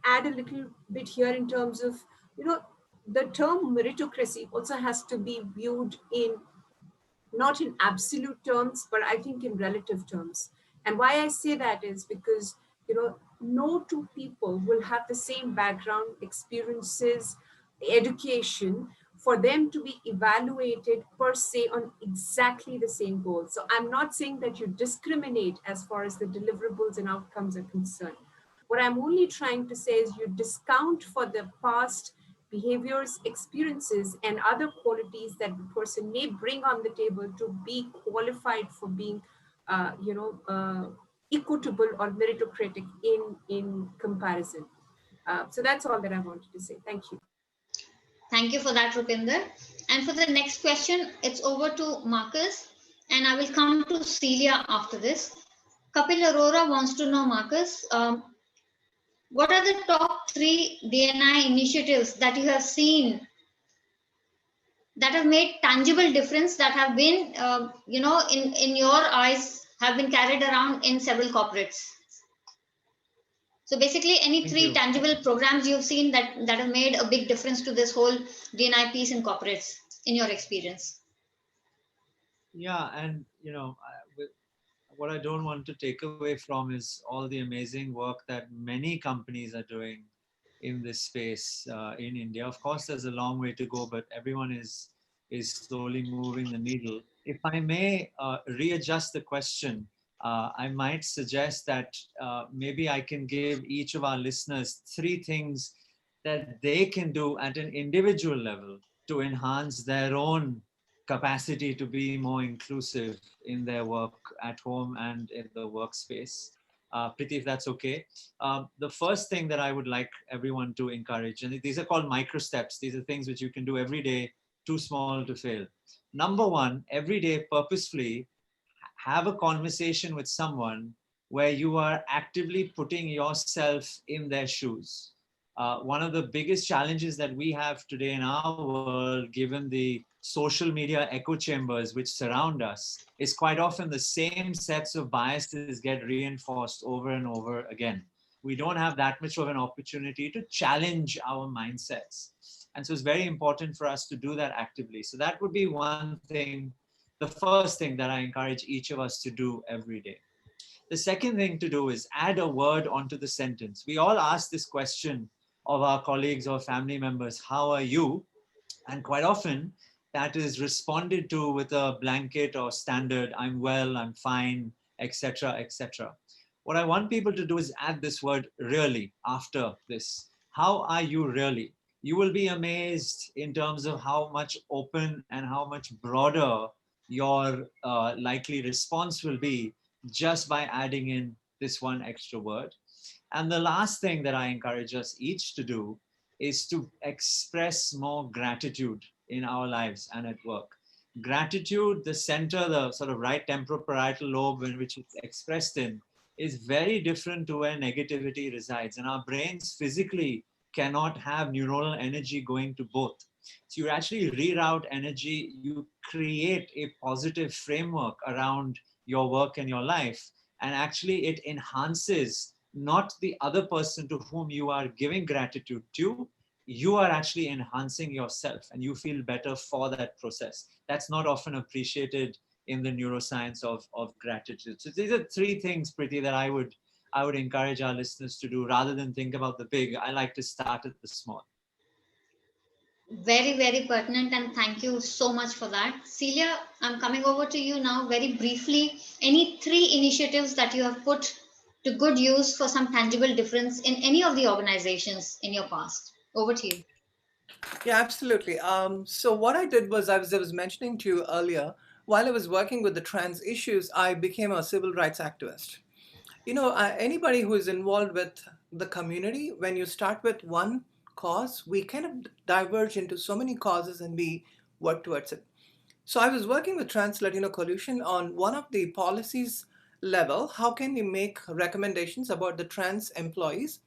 add a little bit here in terms of the term meritocracy also has to be viewed in not in absolute terms, but I think in relative terms. And why I say that is because no two people will have the same background, experiences, education for them to be evaluated per se on exactly the same goal. So I'm not saying that you discriminate as far as the deliverables and outcomes are concerned. What I'm only trying to say is you discount for the past behaviors, experiences, and other qualities that the person may bring on the table to be qualified for being, equitable or meritocratic in comparison. So that's all that I wanted to say. Thank you. Thank you for that, Rupinder. And for the next question, it's over to Marcus, and I will come to Celia after this. Kapil Arora wants to know, Marcus, what are the top 3 D&I initiatives that you have seen that have made tangible difference, that have been, in your eyes, have been carried around in several corporates? So basically, any 3 tangible programs you've seen that have made a big difference to this whole D&I piece in corporates, in your experience? Yeah, and what I don't want to take away from is all the amazing work that many companies are doing in this space in India. Of course, there's a long way to go, but everyone is slowly moving the needle. If I may readjust the question, I might suggest that maybe I can give each of our listeners 3 things that they can do at an individual level to enhance their own capacity to be more inclusive in their work at home and in the workspace. Preeti, if that's okay. The first thing that I would like everyone to encourage, and these are called micro steps. These are things which you can do every day, too small to fail. Number one, every day purposefully have a conversation with someone where you are actively putting yourself in their shoes. One of the biggest challenges that we have today in our world, given the social media echo chambers which surround us, is quite often the same sets of biases get reinforced over and over again. We don't have that much of an opportunity to challenge our mindsets. And so it's very important for us to do that actively. So that would be one thing, the first thing that I encourage each of us to do every day. The second thing to do is add a word onto the sentence. We all ask this question of our colleagues or family members, how are you? And quite often that is responded to with a blanket or standard, I'm well, I'm fine, etc., etc. What I want people to do is add this word really after this. How are you really? You will be amazed in terms of how much open and how much broader your likely response will be just by adding in this one extra word. And the last thing that I encourage us each to do is to express more gratitude in our lives and at work. Gratitude, the center, the sort of right temporoparietal lobe in which it's expressed in, is very different to where negativity resides. And our brains physically cannot have neuronal energy going to both. So you actually reroute energy, you create a positive framework around your work and your life. And actually it enhances not the other person to whom you are giving gratitude to, you are actually enhancing yourself and you feel better for that process. That's not often appreciated in the neuroscience of gratitude. So these are three things, Preeti, that I would encourage our listeners to do rather than think about the big. I like to start at the small. Very, very pertinent, and thank you so much for that. Celia, I'm coming over to you now very briefly. Any three initiatives that you have put to good use for some tangible difference in any of the organizations in your past? Over to you. Yeah, absolutely. So what I did was, I was mentioning to you earlier, while I was working with the trans issues, I became a civil rights activist. You know, anybody who is involved with the community, when you start with one cause, we kind of diverge into so many causes and we work towards it. So I was working with Trans Latino Coalition on one of the policies level. How can we make recommendations about the trans employees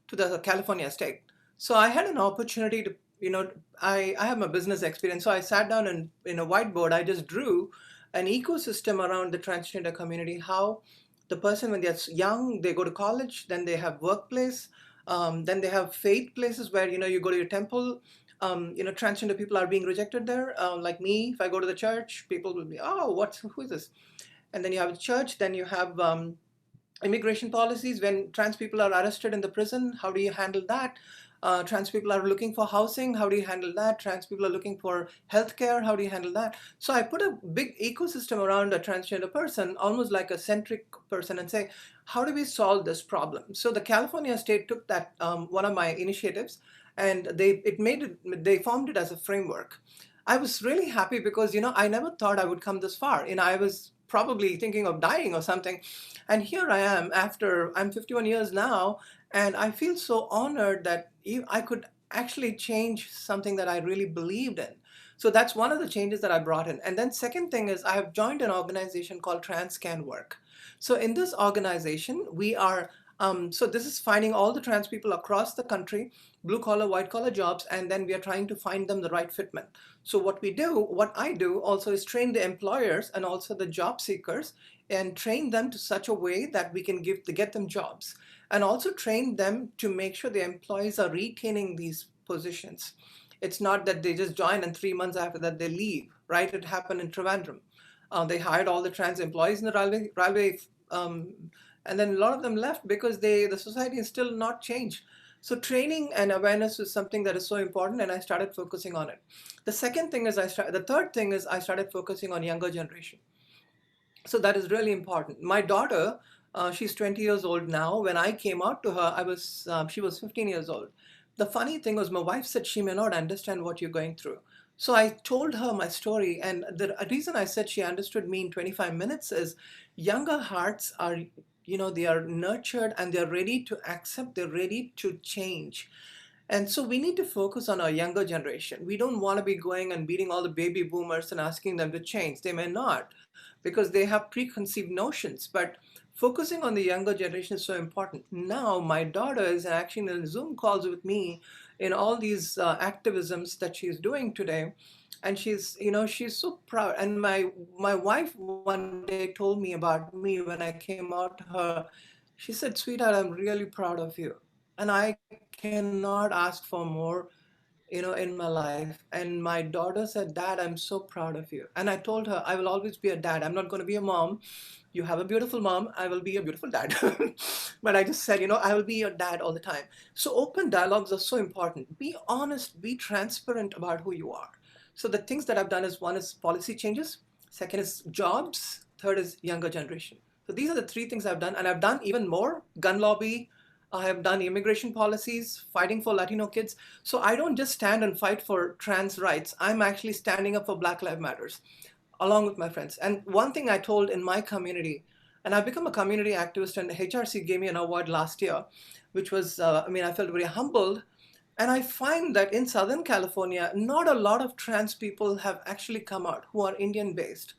to the California state? So I had an opportunity to, you know, I have my business experience. So I sat down and in a whiteboard, I just drew an ecosystem around the transgender community, how the person, when they're young, they go to college, then they have workplace, then they have faith places where, you know, you go to your temple, you know, transgender people are being rejected there. Like me, if I go to the church, people will be, oh, who is this? And then you have a church, then you have immigration policies. When trans people are arrested in the prison, how do you handle that? Trans people are looking for housing, how do you handle that? Trans people are looking for healthcare, how do you handle that? So I put a big ecosystem around a transgender person, almost like a centric person, and say, how do we solve this problem? So the California state took that, one of my initiatives, and they formed it as a framework. I was really happy because, you know, I never thought I would come this far. You know, I was probably thinking of dying or something. And here I am I'm 51 years now, and I feel so honored that I could actually change something that I really believed in. So that's one of the changes that I brought in. And then second thing is I have joined an organization called Trans Can Work. So in this organization, we are, so this is finding all the trans people across the country, blue collar, white collar jobs, and then we are trying to find them the right fitment. So what I do also is train the employers and also the job seekers and train them to such a way that we can get them jobs, and also train them to make sure the employees are retaining these positions. It's not that they just join and 3 months after that they leave, right? It happened in Trivandrum. They hired all the trans employees in the railway, and then a lot of them left because the society is still not changed. So training and awareness is something that is so important, and I started focusing on it. The third thing is I started focusing on younger generation. So that is really important. My daughter, she's 20 years old now. When I came out to her, she was 15 years old. The funny thing was my wife said she may not understand what you're going through. So I told her my story, and the reason I said she understood me in 25 minutes is younger hearts are, they are nurtured and they're ready to accept, they're ready to change. And so we need to focus on our younger generation. We don't want to be going and beating all the baby boomers and asking them to change. They may not, because they have preconceived notions. But focusing on the younger generation is so important. Now, my daughter is actually in Zoom calls with me in all these activisms that she's doing today. And she's so proud. And my wife one day told me about me when I came out to her. She said, "Sweetheart, I'm really proud of you. And I cannot ask for more, in my life." And my daughter said, "Dad, I'm so proud of you." And I told her, "I will always be a dad. I'm not going to be a mom. You have a beautiful mom. I will be a beautiful dad." But I just said, I will be your dad all the time. So open dialogues are so important. Be honest, be transparent about who you are. So the things that I've done is, one is policy changes, second is jobs, third is younger generation. So these are the three things I've done. And I've done even more: gun lobby, I have done immigration policies, fighting for Latino kids. So I don't just stand and fight for trans rights. I'm actually standing up for Black Lives Matters along with my friends. And one thing I told in my community, and I've become a community activist, and HRC gave me an award last year, which was, I felt very humbled. And I find that in Southern California, not a lot of trans people have actually come out who are Indian based.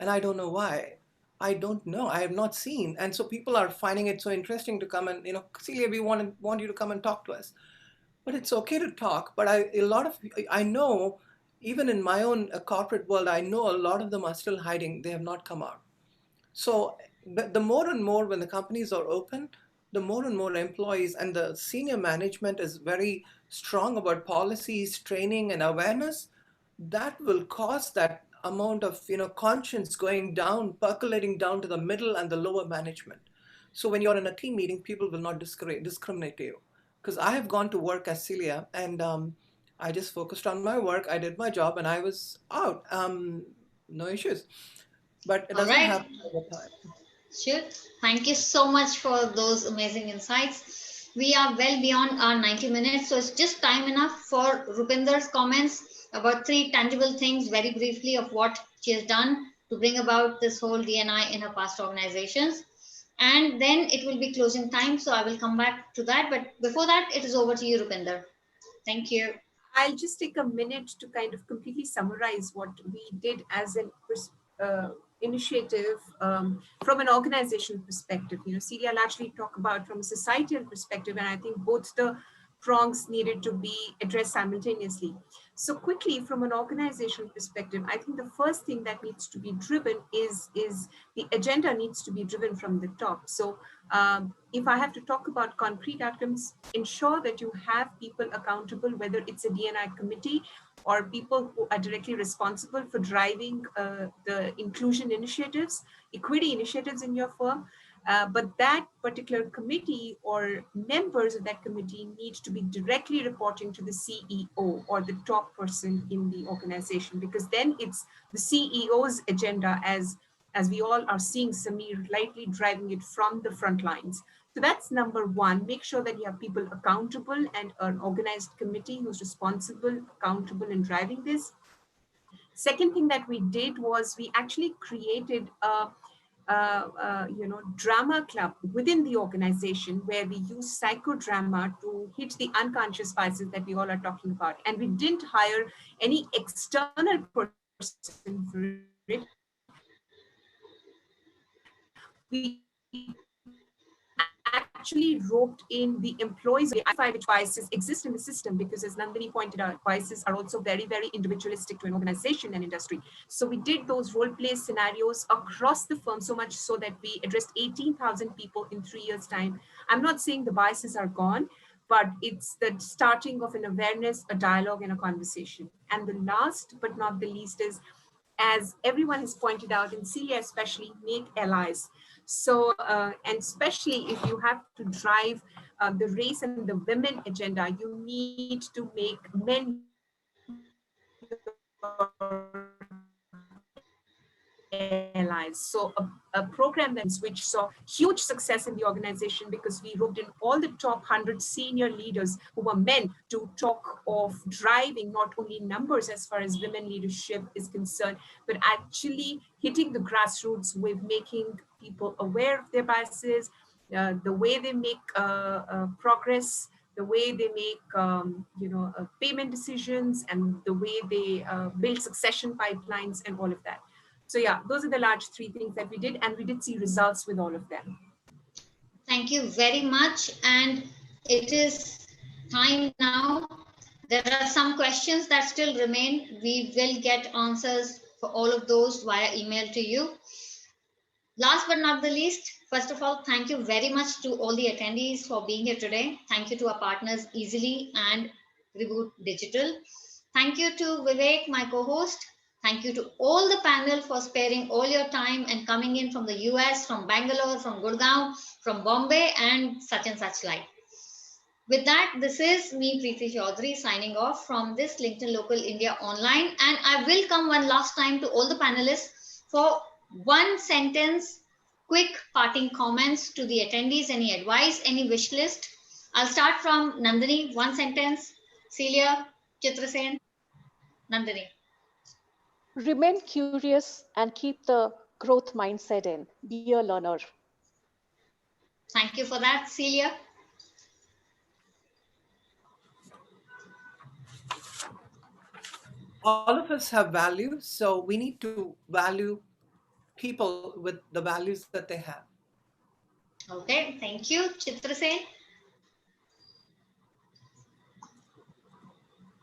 And I don't know why. I don't know. I have not seen. And so people are finding it so interesting to come and, Celia, we want you to come and talk to us. But it's okay to talk. But I know, even in my own corporate world, I know a lot of them are still hiding. They have not come out. So but the more and more when the companies are open, the more and more employees and the senior management is very strong about policies, training, and awareness, that will cause that amount of conscience going down, percolating down to the middle and the lower management. So when you're in a team meeting, people will not discriminate you. Because I have gone to work as Celia, and I just focused on my work. I did my job, and I was out. No issues. But it All doesn't right. happen all the time. Sure. Thank you so much for those amazing insights. We are well beyond our 90 minutes, so it's just time enough for Rupinder's comments about three tangible things, very briefly, of what she has done to bring about this whole DNI in her past organizations. And then it will be closing time, so I will come back to that. But before that, it is over to you, Rupinder. Thank you. I'll just take a minute to kind of completely summarize what we did as an initiative from an organizational perspective. Celia will actually talk about from a societal perspective, and I think both the prongs needed to be addressed simultaneously. So quickly, from an organizational perspective, I think the first thing that needs to be driven is the agenda needs to be driven from the top. So if I have to talk about concrete outcomes, ensure that you have people accountable, whether it's a DNI committee or people who are directly responsible for driving the inclusion initiatives, equity initiatives in your firm. But that particular committee or members of that committee need to be directly reporting to the CEO or the top person in the organization, because then it's the CEO's agenda, as we all are seeing Samir lightly driving it from the front lines. So that's number one. Make sure that you have people accountable and an organized committee who's responsible, accountable in driving this. Second thing that we did was we actually created a drama club within the organization where we use psychodrama to hit the unconscious biases that we all are talking about. And we didn't hire any external person for it. We actually roped in the employees to identify which biases exist in the system, because as Nandini pointed out, biases are also very, very individualistic to an organization and industry. So we did those role play scenarios across the firm, so much so that we addressed 18,000 people in 3 years' time. I'm not saying the biases are gone, but it's the starting of an awareness, a dialogue, and a conversation. And the last but not the least is, as everyone has pointed out, in Celia especially, make allies. So, and especially if you have to drive the race and the women agenda, you need to make men your allies. allies. So a program which saw huge success in the organization because we roped in all the top 100 senior leaders who were men to talk of driving not only numbers as far as women leadership is concerned, but actually hitting the grassroots with making people aware of their biases, the way they make progress, the way they make payment decisions, and the way they build succession pipelines and all of that. So yeah, those are the large three things that we did, and we did see results with all of them. Thank you very much. And it is time now. There are some questions that still remain. We will get answers for all of those via email to you. Last but not the least, first of all, thank you very much to all the attendees for being here today. Thank you to our partners, eseely and Reboot Digital. Thank you to Vivek, my co-host. Thank you to all the panel for sparing all your time and coming in from the US, from Bangalore, from Gurgaon, from Bombay, and such like. With that, this is me, Preeti Chaudhary, signing off from this LinkedIn Local India Online. And I will come one last time to all the panelists for one sentence, quick parting comments to the attendees, any advice, any wish list. I'll start from Nandini, one sentence. Celia, Chitrasen, Nandini. Remain curious and keep the growth mindset in. Be a learner. Thank you for that, Celia. All of us have values, so we need to value people with the values that they have. Okay, thank you. Chitrasen.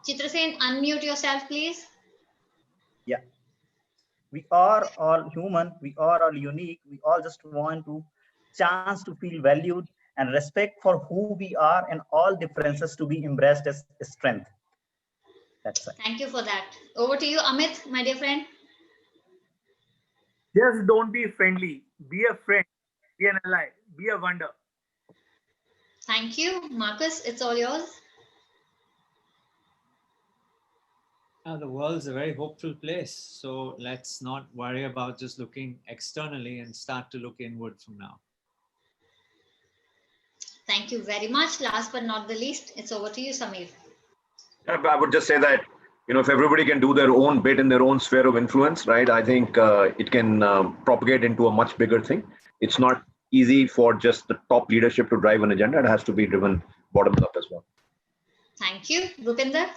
Chitrasen, unmute yourself, please. Yeah. We are all human. We are all unique. We all just want to chance to feel valued and respect for who we are, and all differences to be embraced as strength. That's it. Thank you for that. Over to you, Amit, my dear friend. Just don't be friendly. Be a friend. Be an ally. Be a wonder. Thank you. Marcus, it's all yours. The world's a very hopeful place. So let's not worry about just looking externally and start to look inward from now. Thank you very much. Last but not the least, it's over to you, Sameer. I would just say that, if everybody can do their own bit in their own sphere of influence, right, I think it can propagate into a much bigger thing. It's not easy for just the top leadership to drive an agenda. It has to be driven bottoms up as well. Thank you. Rupinder?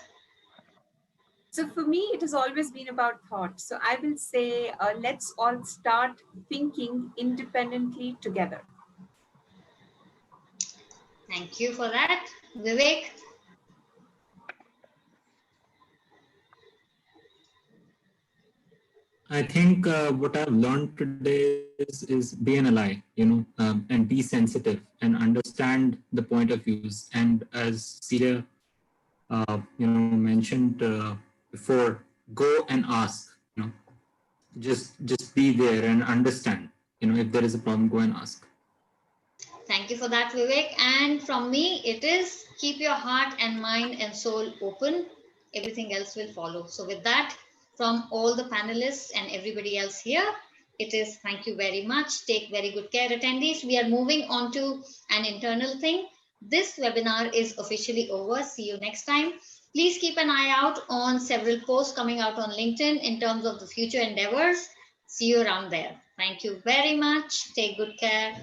So for me, it has always been about thought. So I will say, let's all start thinking independently together. Thank you for that. Vivek? I think what I've learned today is be an ally, and be sensitive and understand the point of views. And as Celia, mentioned before, go and ask. Just be there and understand. If there is a problem, go and ask. Thank you for that, Vivek. And from me, it is keep your heart and mind and soul open. Everything else will follow. So with that, from all the panelists and everybody else here, it is thank you very much. Take very good care, attendees. We are moving on to an internal thing. This webinar is officially over. See you next time. Please keep an eye out on several posts coming out on LinkedIn in terms of the future endeavors. See you around there. Thank you very much. Take good care.